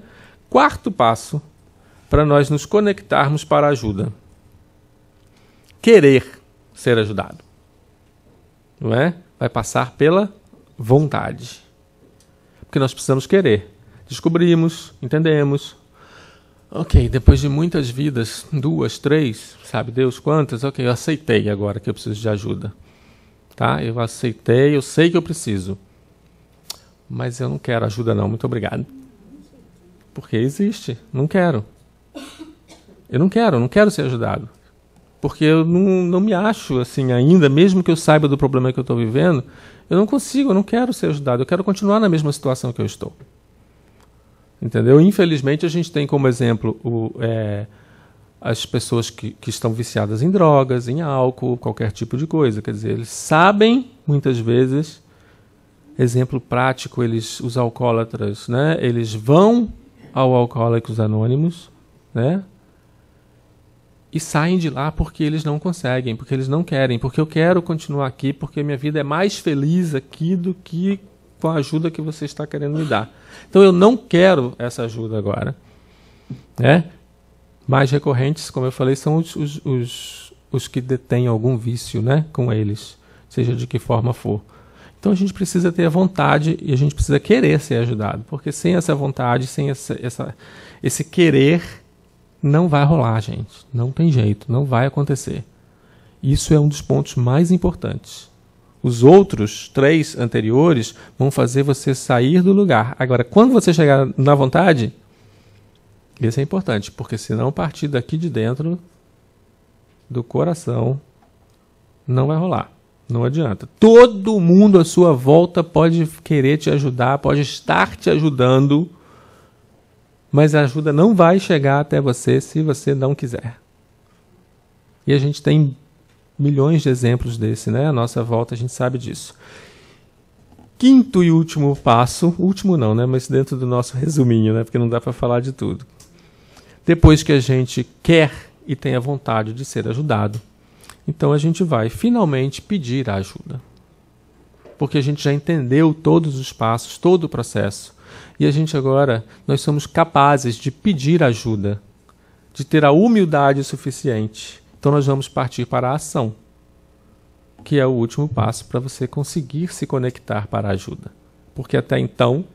quarto passo para nós nos conectarmos para a ajuda. Querer ser ajudado. Não é? Vai passar pela vontade. Porque nós precisamos querer. Descobrimos, entendemos. Ok, depois de muitas vidas, 2, 3, sabe Deus quantas? Ok, eu aceitei agora que eu preciso de ajuda. Tá? Eu aceitei, eu sei que eu preciso. Mas eu não quero ajuda não, muito obrigado. Porque existe, não quero. Eu não quero ser ajudado. Porque eu não me acho assim ainda, mesmo que eu saiba do problema que eu estou vivendo, eu não consigo, eu não quero ser ajudado, eu quero continuar na mesma situação que eu estou. Entendeu? Infelizmente, a gente tem como exemplo as pessoas que estão viciadas em drogas, em álcool, qualquer tipo de coisa. Quer dizer, eles sabem, muitas vezes, exemplo prático, os alcoólatras, né? Eles vão ao Alcoólicos Anônimos, né? E saem de lá porque eles não conseguem, porque eles não querem, porque eu quero continuar aqui, porque minha vida é mais feliz aqui do que com a ajuda que você está querendo me dar. Então eu não quero essa ajuda agora. Né? Mais recorrentes, como eu falei, são os que detêm algum vício, né, com eles, seja de que forma for. Então a gente precisa ter a vontade e a gente precisa querer ser ajudado, porque sem essa vontade, sem esse querer, não vai rolar, gente. Não tem jeito, não vai acontecer. Isso é um dos pontos mais importantes. Os outros 3 anteriores vão fazer você sair do lugar. Agora, quando você chegar na vontade, isso é importante, porque senão a partir daqui de dentro do coração não vai rolar. Não adianta. Todo mundo à sua volta pode querer te ajudar, pode estar te ajudando, mas a ajuda não vai chegar até você se você não quiser. E a gente tem milhões de exemplos desse, né? À nossa volta a gente sabe disso. Quinto e último passo, último não, né? Mas dentro do nosso resuminho, né? Porque não dá para falar de tudo. Depois que a gente quer e tem a vontade de ser ajudado, então a gente vai finalmente pedir a ajuda. Porque a gente já entendeu todos os passos, todo o processo. E a gente agora, nós somos capazes de pedir ajuda, de ter a humildade suficiente. Então nós vamos partir para a ação, que é o último passo para você conseguir se conectar para a ajuda. Porque até então,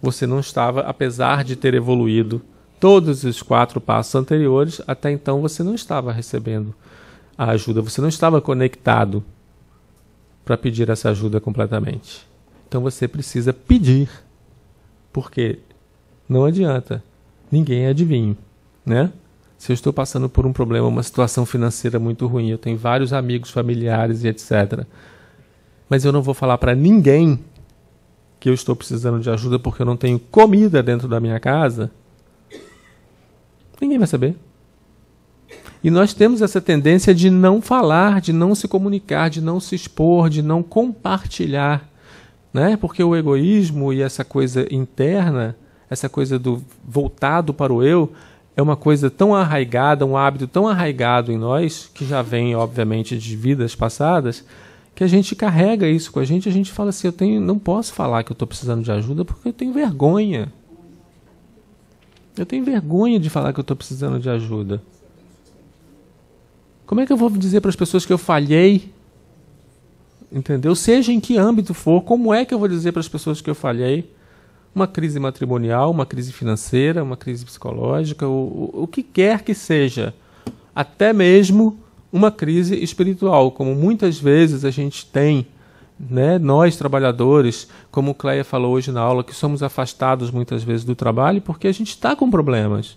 você não estava, apesar de ter evoluído todos os 4 passos anteriores, até então você não estava recebendo a ajuda, você não estava conectado para pedir essa ajuda completamente. Então você precisa pedir, porque não adianta, ninguém é adivinho, né? Se eu estou passando por um problema, uma situação financeira muito ruim, eu tenho vários amigos, familiares e etc. Mas eu não vou falar para ninguém que eu estou precisando de ajuda porque eu não tenho comida dentro da minha casa. Ninguém vai saber. E nós temos essa tendência de não falar, de não se comunicar, de não se expor, de não compartilhar, né? Porque o egoísmo e essa coisa interna, essa coisa do voltado para o eu, é uma coisa tão arraigada, um hábito tão arraigado em nós, que já vem, obviamente, de vidas passadas, que a gente carrega isso com a gente fala assim, não posso falar que eu estou precisando de ajuda porque eu tenho vergonha. Eu tenho vergonha de falar que eu estou precisando de ajuda. Como é que eu vou dizer para as pessoas que eu falhei? Entendeu? Seja em que âmbito for, como é que eu vou dizer para as pessoas que eu falhei? Uma crise matrimonial, uma crise financeira, uma crise psicológica, o que quer que seja. Até mesmo uma crise espiritual, como muitas vezes a gente tem, né? Nós, trabalhadores, como o Cleia falou hoje na aula, que somos afastados muitas vezes do trabalho porque a gente está com problemas.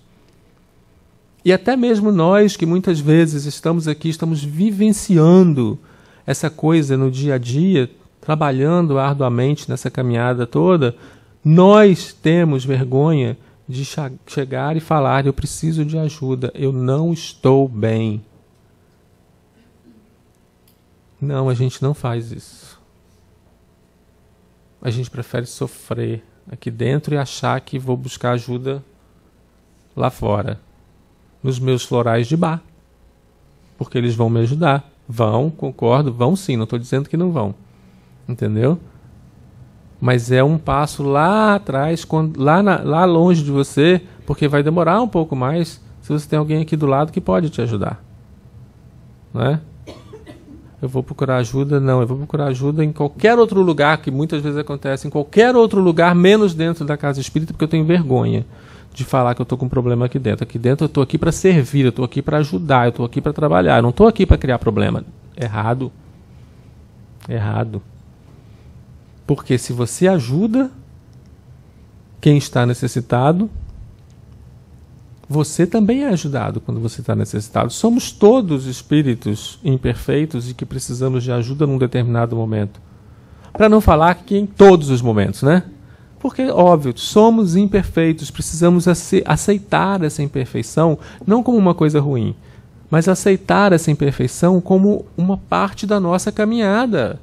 E até mesmo nós, que muitas vezes estamos aqui, estamos vivenciando essa coisa no dia a dia, trabalhando arduamente nessa caminhada toda, nós temos vergonha de chegar e falar, eu preciso de ajuda, eu não estou bem. Não, a gente não faz isso. A gente prefere sofrer aqui dentro e achar que vou buscar ajuda lá fora, nos meus florais de bar. Porque eles vão me ajudar. Vão, concordo, vão sim, não estou dizendo que não vão. Entendeu? Mas é um passo lá atrás, lá longe de você, porque vai demorar um pouco mais se você tem alguém aqui do lado que pode te ajudar. Não é? Eu vou procurar ajuda? Não, eu vou procurar ajuda em qualquer outro lugar, que muitas vezes acontece, em qualquer outro lugar, menos dentro da casa espírita, porque eu tenho vergonha de falar que eu estou com um problema aqui dentro. Aqui dentro eu estou aqui para servir, eu estou aqui para ajudar, eu estou aqui para trabalhar, eu não estou aqui para criar problema. Errado. Errado. Porque se você ajuda quem está necessitado, você também é ajudado quando você está necessitado. Somos todos espíritos imperfeitos e que precisamos de ajuda num determinado momento. Para não falar que em todos os momentos, né? Porque, óbvio, somos imperfeitos, precisamos aceitar essa imperfeição, não como uma coisa ruim, mas aceitar essa imperfeição como uma parte da nossa caminhada.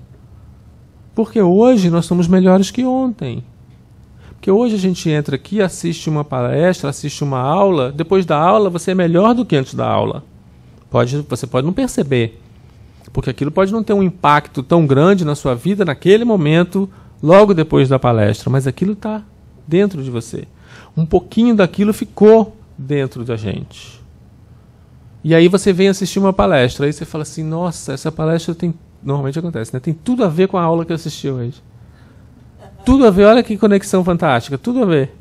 Porque hoje nós somos melhores que ontem. Porque hoje a gente entra aqui, assiste uma palestra, assiste uma aula, depois da aula você é melhor do que antes da aula. Você pode não perceber, porque aquilo pode não ter um impacto tão grande na sua vida naquele momento, logo depois da palestra, mas aquilo está dentro de você. Um pouquinho daquilo ficou dentro da gente. E aí você vem assistir uma palestra, aí você fala assim, nossa, essa palestra tem... Normalmente acontece, né? Tem tudo a ver com a aula que eu assisti hoje. Tudo a ver, olha que conexão fantástica, tudo a ver.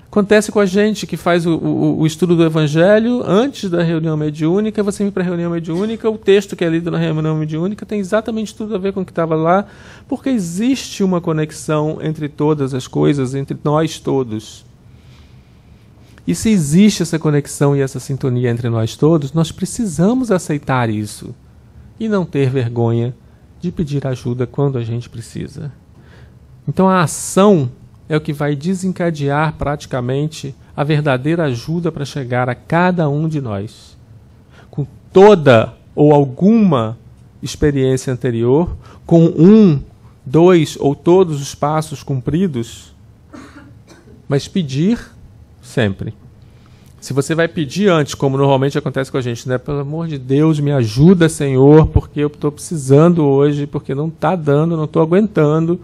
Acontece com a gente que faz o estudo do Evangelho antes da reunião mediúnica, você vem para a reunião mediúnica, o texto que é lido na reunião mediúnica tem exatamente tudo a ver com o que estava lá, porque existe uma conexão entre todas as coisas, entre nós todos. E se existe essa conexão e essa sintonia entre nós todos, nós precisamos aceitar isso e não ter vergonha de pedir ajuda quando a gente precisa. Então a ação é o que vai desencadear praticamente a verdadeira ajuda para chegar a cada um de nós. Com toda ou alguma experiência anterior, com 1, 2 ou todos os passos cumpridos, mas pedir sempre. Se você vai pedir antes, como normalmente acontece com a gente, né? Pelo amor de Deus, me ajuda, Senhor, porque eu estou precisando hoje, porque não está dando, não estou aguentando.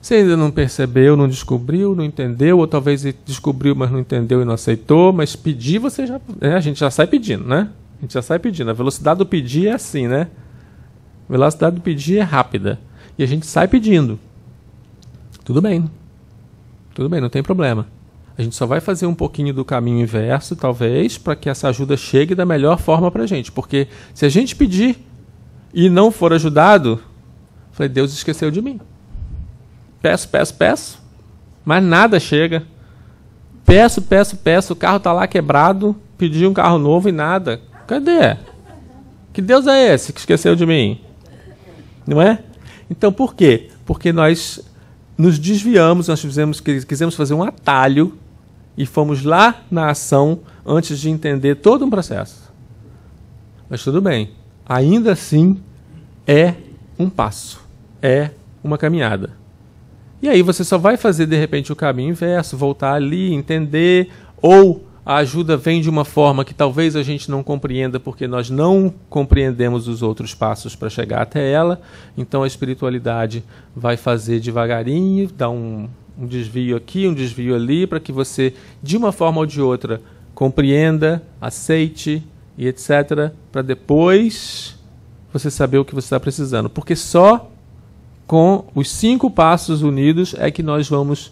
Você ainda não percebeu, não descobriu, não entendeu, ou talvez descobriu, mas não entendeu e não aceitou, mas pedir você já... a gente já sai pedindo, né? A gente já sai pedindo. A velocidade do pedir é assim, né? A velocidade do pedir é rápida. E a gente sai pedindo. Tudo bem, não tem problema. A gente só vai fazer um pouquinho do caminho inverso, talvez, para que essa ajuda chegue da melhor forma para a gente. Porque se a gente pedir e não for ajudado, falei, Deus esqueceu de mim. Peço, mas nada chega. Peço, o carro está lá quebrado, pedi um carro novo e nada. Cadê? Que Deus é esse que esqueceu de mim? Não é? Então, por quê? Porque nós nos desviamos, nós quisemos fazer um atalho e fomos lá na ação antes de entender todo um processo. Mas tudo bem. Ainda assim, é um passo. É uma caminhada. E aí você só vai fazer, de repente, o caminho inverso, voltar ali, entender, ou a ajuda vem de uma forma que talvez a gente não compreenda porque nós não compreendemos os outros passos para chegar até ela. Então a espiritualidade vai fazer devagarinho, dar um desvio aqui, um desvio ali, para que você, de uma forma ou de outra, compreenda, aceite e etc., para depois você saber o que você está precisando. Porque só com os 5 passos unidos é que nós vamos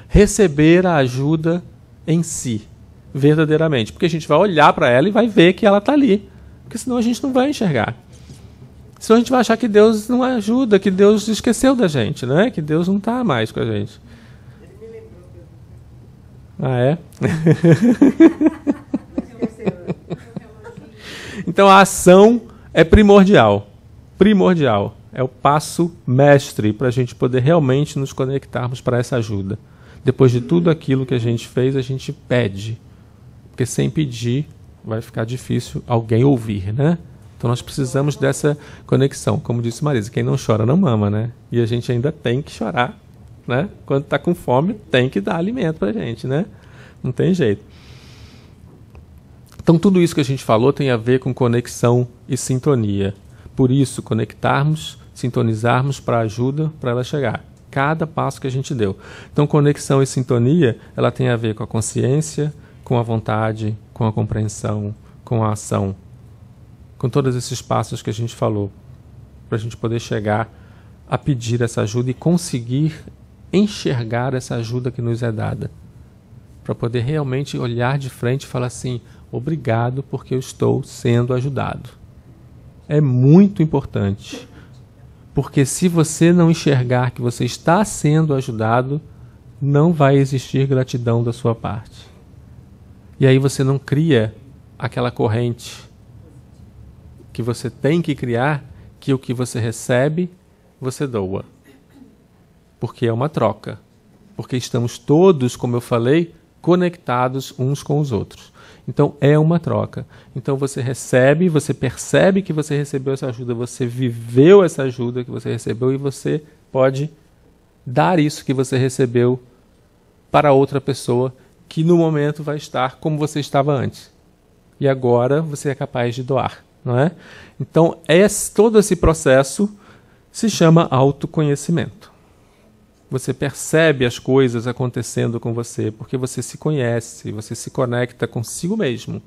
receber a ajuda em si, verdadeiramente. Porque a gente vai olhar para ela e vai ver que ela está ali. Porque senão a gente não vai enxergar. Senão a gente vai achar que Deus não ajuda, que Deus esqueceu da gente, né? Que Deus não está mais com a gente. Ah, é? Então a ação é primordial. Primordial. É o passo mestre para a gente poder realmente nos conectarmos para essa ajuda. Depois de tudo aquilo que a gente fez, a gente pede. Porque sem pedir vai ficar difícil alguém ouvir, né? Então nós precisamos dessa conexão. Como disse Marisa, quem não chora não mama, né? E a gente ainda tem que chorar, né? Quando está com fome, tem que dar alimento para a gente, né? Não tem jeito. Então tudo isso que a gente falou tem a ver com conexão e sintonia. Por isso, conectarmos, sintonizarmos para a ajuda, para ela chegar. cada passo que a gente deu. Então, conexão e sintonia, ela tem a ver com a consciência, com a vontade, com a compreensão, com a ação, com todos esses passos que a gente falou, para a gente poder chegar a pedir essa ajuda e conseguir enxergar essa ajuda que nos é dada, para poder realmente olhar de frente e falar assim, obrigado porque eu estou sendo ajudado. É muito importante, porque se você não enxergar que você está sendo ajudado, não vai existir gratidão da sua parte. E aí você não cria aquela corrente que você tem que criar, que o que você recebe, você doa. Porque é uma troca. Porque estamos todos, como eu falei, conectados uns com os outros. Então, é uma troca. Então, você recebe, você percebe que você recebeu essa ajuda, você viveu essa ajuda que você recebeu e você pode dar isso que você recebeu para outra pessoa que no momento vai estar como você estava antes. E agora você é capaz de doar, não é? Então, todo esse processo se chama autoconhecimento. Você percebe as coisas acontecendo com você, porque você se conhece, você se conecta consigo mesmo.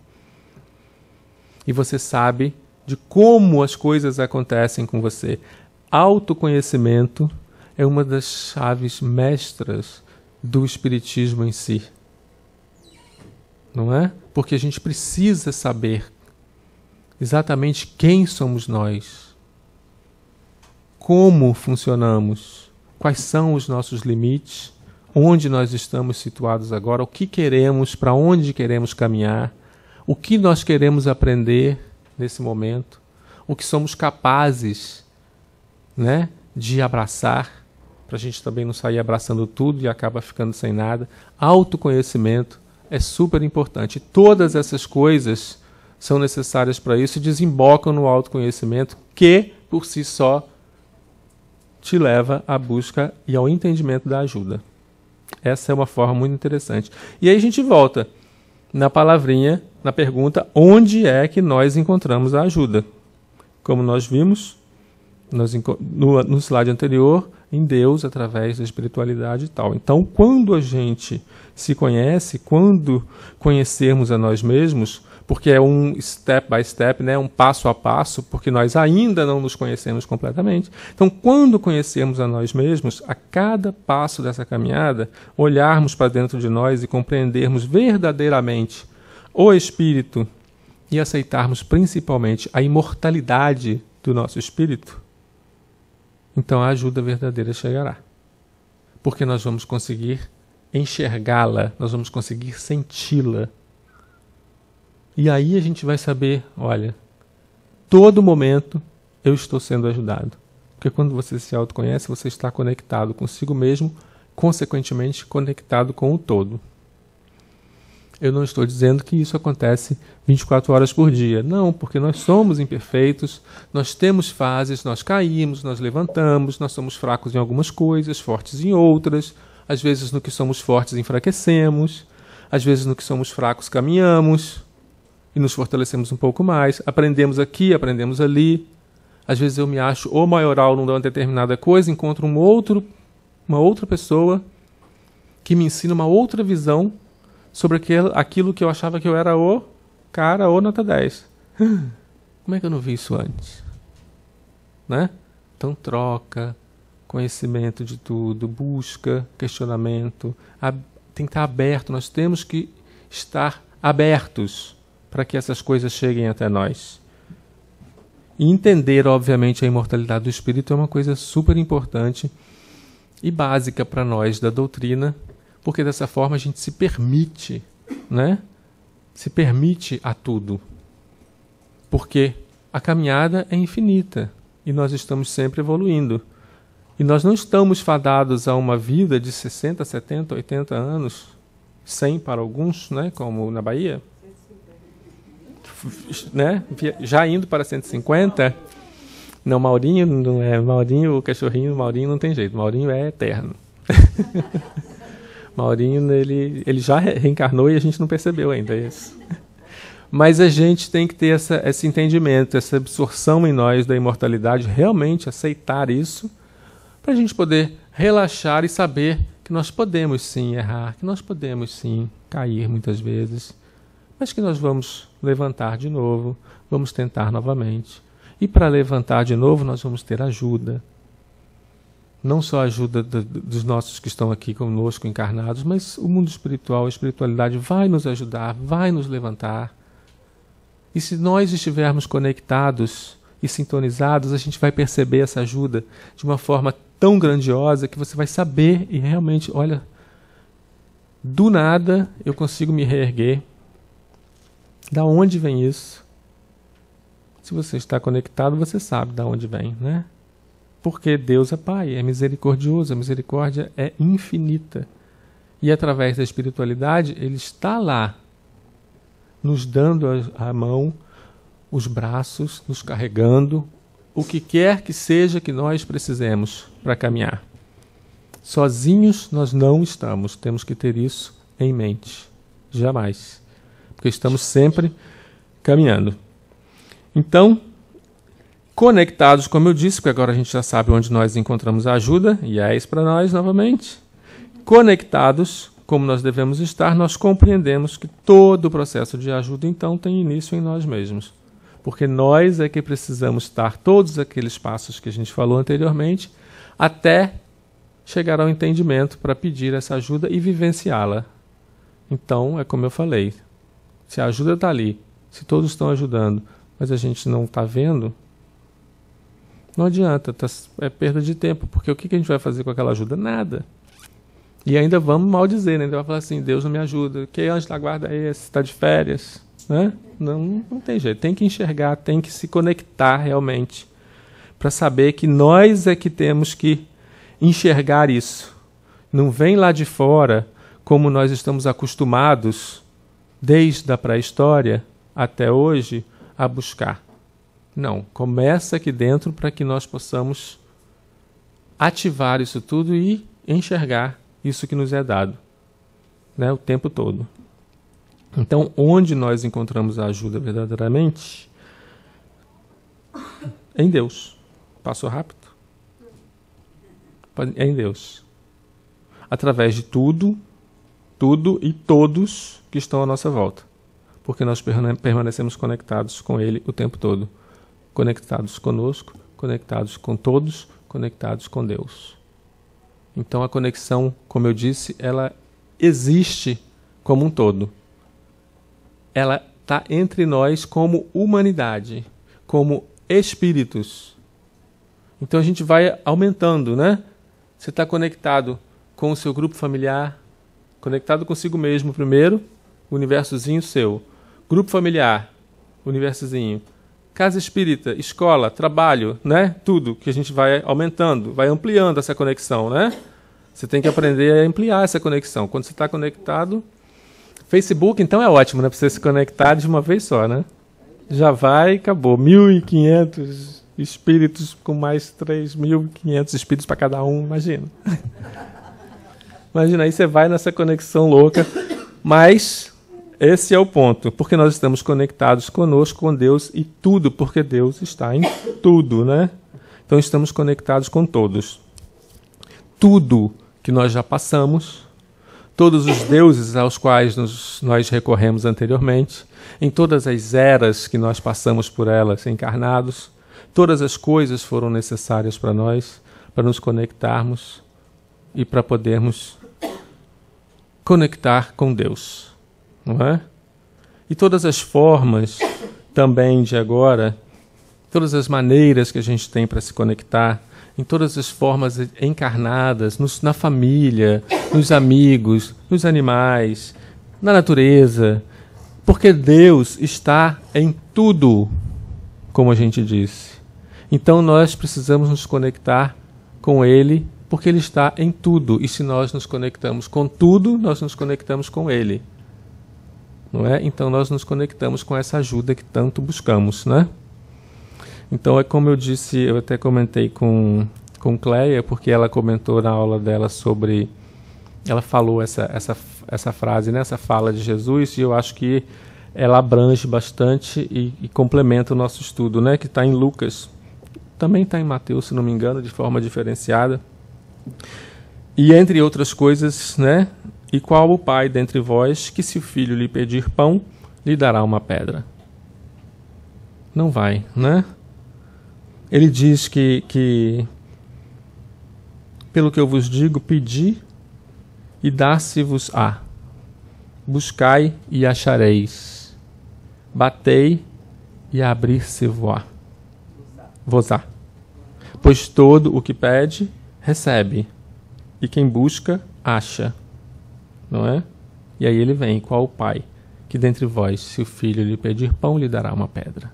E você sabe de como as coisas acontecem com você. Autoconhecimento é uma das chaves mestras do espiritismo em si. Não é? Porque a gente precisa saber exatamente quem somos nós, como funcionamos, quais são os nossos limites, onde nós estamos situados agora, o que queremos, para onde queremos caminhar, o que nós queremos aprender nesse momento, o que somos capazes, né, de abraçar, para a gente também não sair abraçando tudo e acaba ficando sem nada. Autoconhecimento é super importante. Todas essas coisas são necessárias para isso e desembocam no autoconhecimento que, por si só, te leva à busca e ao entendimento da ajuda. Essa é uma forma muito interessante. E aí a gente volta na palavrinha, na pergunta, onde é que nós encontramos a ajuda? Como nós vimos no slide anterior, em Deus, através da espiritualidade e tal. Então, quando a gente se conhece, quando conhecermos a nós mesmos, porque é um step by step, né, um passo a passo, porque nós ainda não nos conhecemos completamente. Então, quando conhecermos a nós mesmos, a cada passo dessa caminhada, olharmos para dentro de nós e compreendermos verdadeiramente o espírito e aceitarmos principalmente a imortalidade do nosso espírito, então a ajuda verdadeira chegará. Porque nós vamos conseguir enxergá-la, nós vamos conseguir senti-la. E aí a gente vai saber, olha, todo momento eu estou sendo ajudado. Porque quando você se autoconhece, você está conectado consigo mesmo, consequentemente conectado com o todo. Eu não estou dizendo que isso acontece 24 horas por dia. Não, porque nós somos imperfeitos, nós temos fases, nós caímos, nós levantamos, nós somos fracos em algumas coisas, fortes em outras. Às vezes no que somos fortes enfraquecemos, às vezes no que somos fracos caminhamos e nos fortalecemos um pouco mais. Aprendemos aqui, aprendemos ali. Às vezes eu me acho o maioral numa determinada coisa, encontro uma outra pessoa que me ensina uma outra visão sobre aquilo que eu achava que eu era o cara ou nota 10. Como é que eu não vi isso antes? Né? Então troca, conhecimento de tudo, busca, questionamento. Tem que estar aberto, nós temos que estar abertos para que essas coisas cheguem até nós. E entender, obviamente, a imortalidade do espírito é uma coisa super importante e básica para nós da doutrina, porque dessa forma a gente se permite, né? Se permite a tudo. Porque a caminhada é infinita e nós estamos sempre evoluindo. E nós não estamos fadados a uma vida de 60, 70, 80 anos, 100 para alguns, né? Como na Bahia. Né? Já indo para 150. Não, Maurinho não é. Maurinho, o cachorrinho, Maurinho não tem jeito. Maurinho é eterno. Maurinho, ele já reencarnou e a gente não percebeu ainda isso. Mas a gente tem que ter esse entendimento, essa absorção em nós da imortalidade, realmente aceitar isso, para a gente poder relaxar e saber que nós podemos sim errar, que nós podemos sim cair muitas vezes, mas que nós vamos levantar de novo, vamos tentar novamente. E para levantar de novo nós vamos ter ajuda. Não só a ajuda dos nossos que estão aqui conosco encarnados, mas o mundo espiritual, a espiritualidade vai nos ajudar, vai nos levantar. E se nós estivermos conectados e sintonizados, a gente vai perceber essa ajuda de uma forma tão grandiosa que você vai saber e realmente, olha, do nada eu consigo me reerguer. Da onde vem isso? Se você está conectado, você sabe da onde vem, né? Porque Deus é Pai, é misericordioso, a misericórdia é infinita. E através da espiritualidade, Ele está lá, nos dando a mão, os braços, nos carregando, o que quer que seja que nós precisemos para caminhar. Sozinhos nós não estamos, temos que ter isso em mente, jamais, porque estamos sempre caminhando. Então, conectados, como eu disse, porque agora a gente já sabe onde nós encontramos a ajuda, e é isso para nós novamente. Conectados, como nós devemos estar, nós compreendemos que todo o processo de ajuda, então, tem início em nós mesmos. Porque nós é que precisamos dar todos aqueles passos que a gente falou anteriormente, até chegar ao entendimento para pedir essa ajuda e vivenciá-la. Então, é como eu falei, se a ajuda está ali, se todos estão ajudando, mas a gente não está vendo, não adianta, é perda de tempo, porque o que a gente vai fazer com aquela ajuda? Nada. E ainda vamos maldizer, né? Ainda vai falar assim, Deus não me ajuda, que anjo da guarda é esse? Está de férias? Né? Não tem jeito, tem que enxergar, tem que se conectar realmente, para saber que nós é que temos que enxergar isso. Não vem lá de fora, como nós estamos acostumados, desde a pré-história até hoje, a buscar. Não, começa aqui dentro para que nós possamos ativar isso tudo e enxergar isso que nos é dado, né, o tempo todo. Então, onde nós encontramos a ajuda verdadeiramente? Em Deus. Passou rápido? É em Deus. Através de tudo e todos que estão à nossa volta. Porque nós permanecemos conectados com Ele o tempo todo. Conectados conosco, conectados com todos, conectados com Deus. Então a conexão, como eu disse, ela existe como um todo. Ela está entre nós como humanidade, como espíritos. Então a gente vai aumentando, né? Você está conectado com o seu grupo familiar, conectado consigo mesmo primeiro, universozinho seu. Grupo familiar, universozinho. Casa espírita, escola, trabalho, né? Tudo que a gente vai aumentando, vai ampliando essa conexão, né? Você tem que aprender a ampliar essa conexão. Quando você está conectado... Facebook, então, é ótimo, né? Para você se conectar de uma vez só, né? Já vai e acabou. 1.500 espíritos com mais 3.500 espíritos para cada um, imagina. Imagina, aí você vai nessa conexão louca. Mas esse é o ponto, porque nós estamos conectados conosco, com Deus e tudo, porque Deus está em tudo, né? Então estamos conectados com todos. Tudo que nós já passamos, todos os deuses aos quais nós recorremos anteriormente, em todas as eras que nós passamos por elas encarnados, todas as coisas foram necessárias para nós, para nos conectarmos e para podermos conectar com Deus, não é? E todas as formas também de agora, todas as maneiras que a gente tem para se conectar, em todas as formas encarnadas, na família, nos amigos, nos animais, na natureza, porque Deus está em tudo, como a gente disse. Então nós precisamos nos conectar com Ele, porque Ele está em tudo. E se nós nos conectamos com tudo, nós nos conectamos com Ele. Não é? Então nós nos conectamos com essa ajuda que tanto buscamos, né? Então é como eu disse, eu até comentei com Cleia, porque ela comentou na aula dela sobre... Ela falou essa frase, né, essa fala de Jesus, e eu acho que ela abrange bastante e complementa o nosso estudo, né, que está em Lucas. Também está em Mateus, se não me engano, de forma diferenciada. E entre outras coisas, né? E qual o pai dentre vós que, se o filho lhe pedir pão, lhe dará uma pedra? Não vai, né? Ele diz que pelo que eu vos digo, pedi e dar-se-vos-á. Buscai e achareis. Batei e abrir-se-vos-á. Pois todo o que pede, recebe. E quem busca, acha. Não é? E aí ele vem, qual o pai que dentre vós, se o filho lhe pedir pão, lhe dará uma pedra?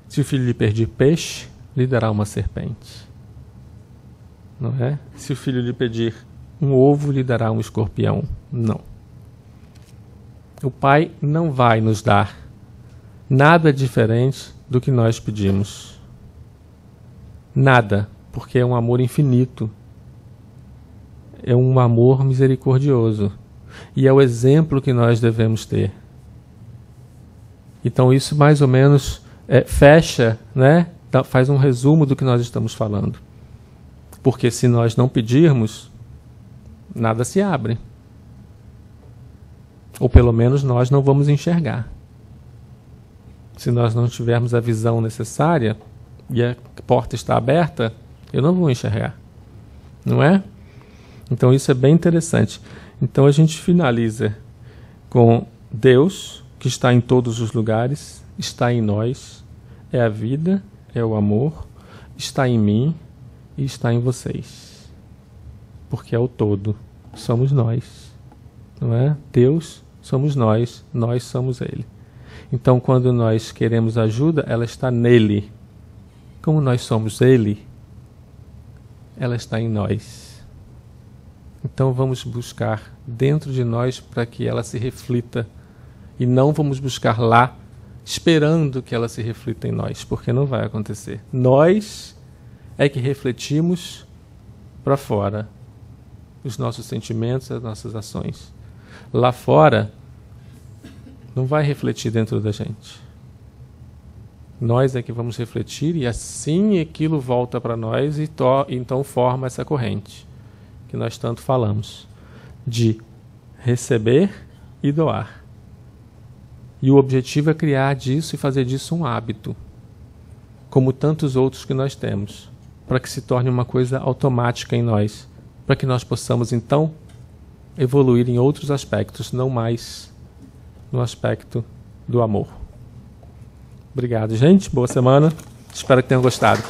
Se o filho lhe pedir peixe, lhe dará uma serpente. Não é? Se o filho lhe pedir um ovo, lhe dará um escorpião. Não. O pai não vai nos dar nada diferente do que nós pedimos. Nada, porque é um amor infinito. É um amor misericordioso. E é o exemplo que nós devemos ter. Então isso mais ou menos fecha, né? Faz um resumo do que nós estamos falando. Porque se nós não pedirmos, nada se abre. Ou pelo menos nós não vamos enxergar. Se nós não tivermos a visão necessária e a porta está aberta, eu não vou enxergar. Não é? Então isso é bem interessante. Então a gente finaliza com Deus, que está em todos os lugares, está em nós, é a vida, é o amor, está em mim e está em vocês. Porque é o todo, somos nós. Não é? Deus somos nós somos Ele. Então quando nós queremos ajuda, ela está nele. Como nós somos Ele, ela está em nós. Então vamos buscar dentro de nós para que ela se reflita. E não vamos buscar lá, esperando que ela se reflita em nós, porque não vai acontecer. Nós é que refletimos para fora os nossos sentimentos, as nossas ações. Lá fora, não vai refletir dentro da gente. Nós é que vamos refletir e assim aquilo volta para nós e então forma essa corrente que nós tanto falamos, de receber e doar. E o objetivo é criar disso e fazer disso um hábito, como tantos outros que nós temos, para que se torne uma coisa automática em nós, para que nós possamos então evoluir em outros aspectos, não mais no aspecto do amor. Obrigado, gente. Boa semana. Espero que tenham gostado.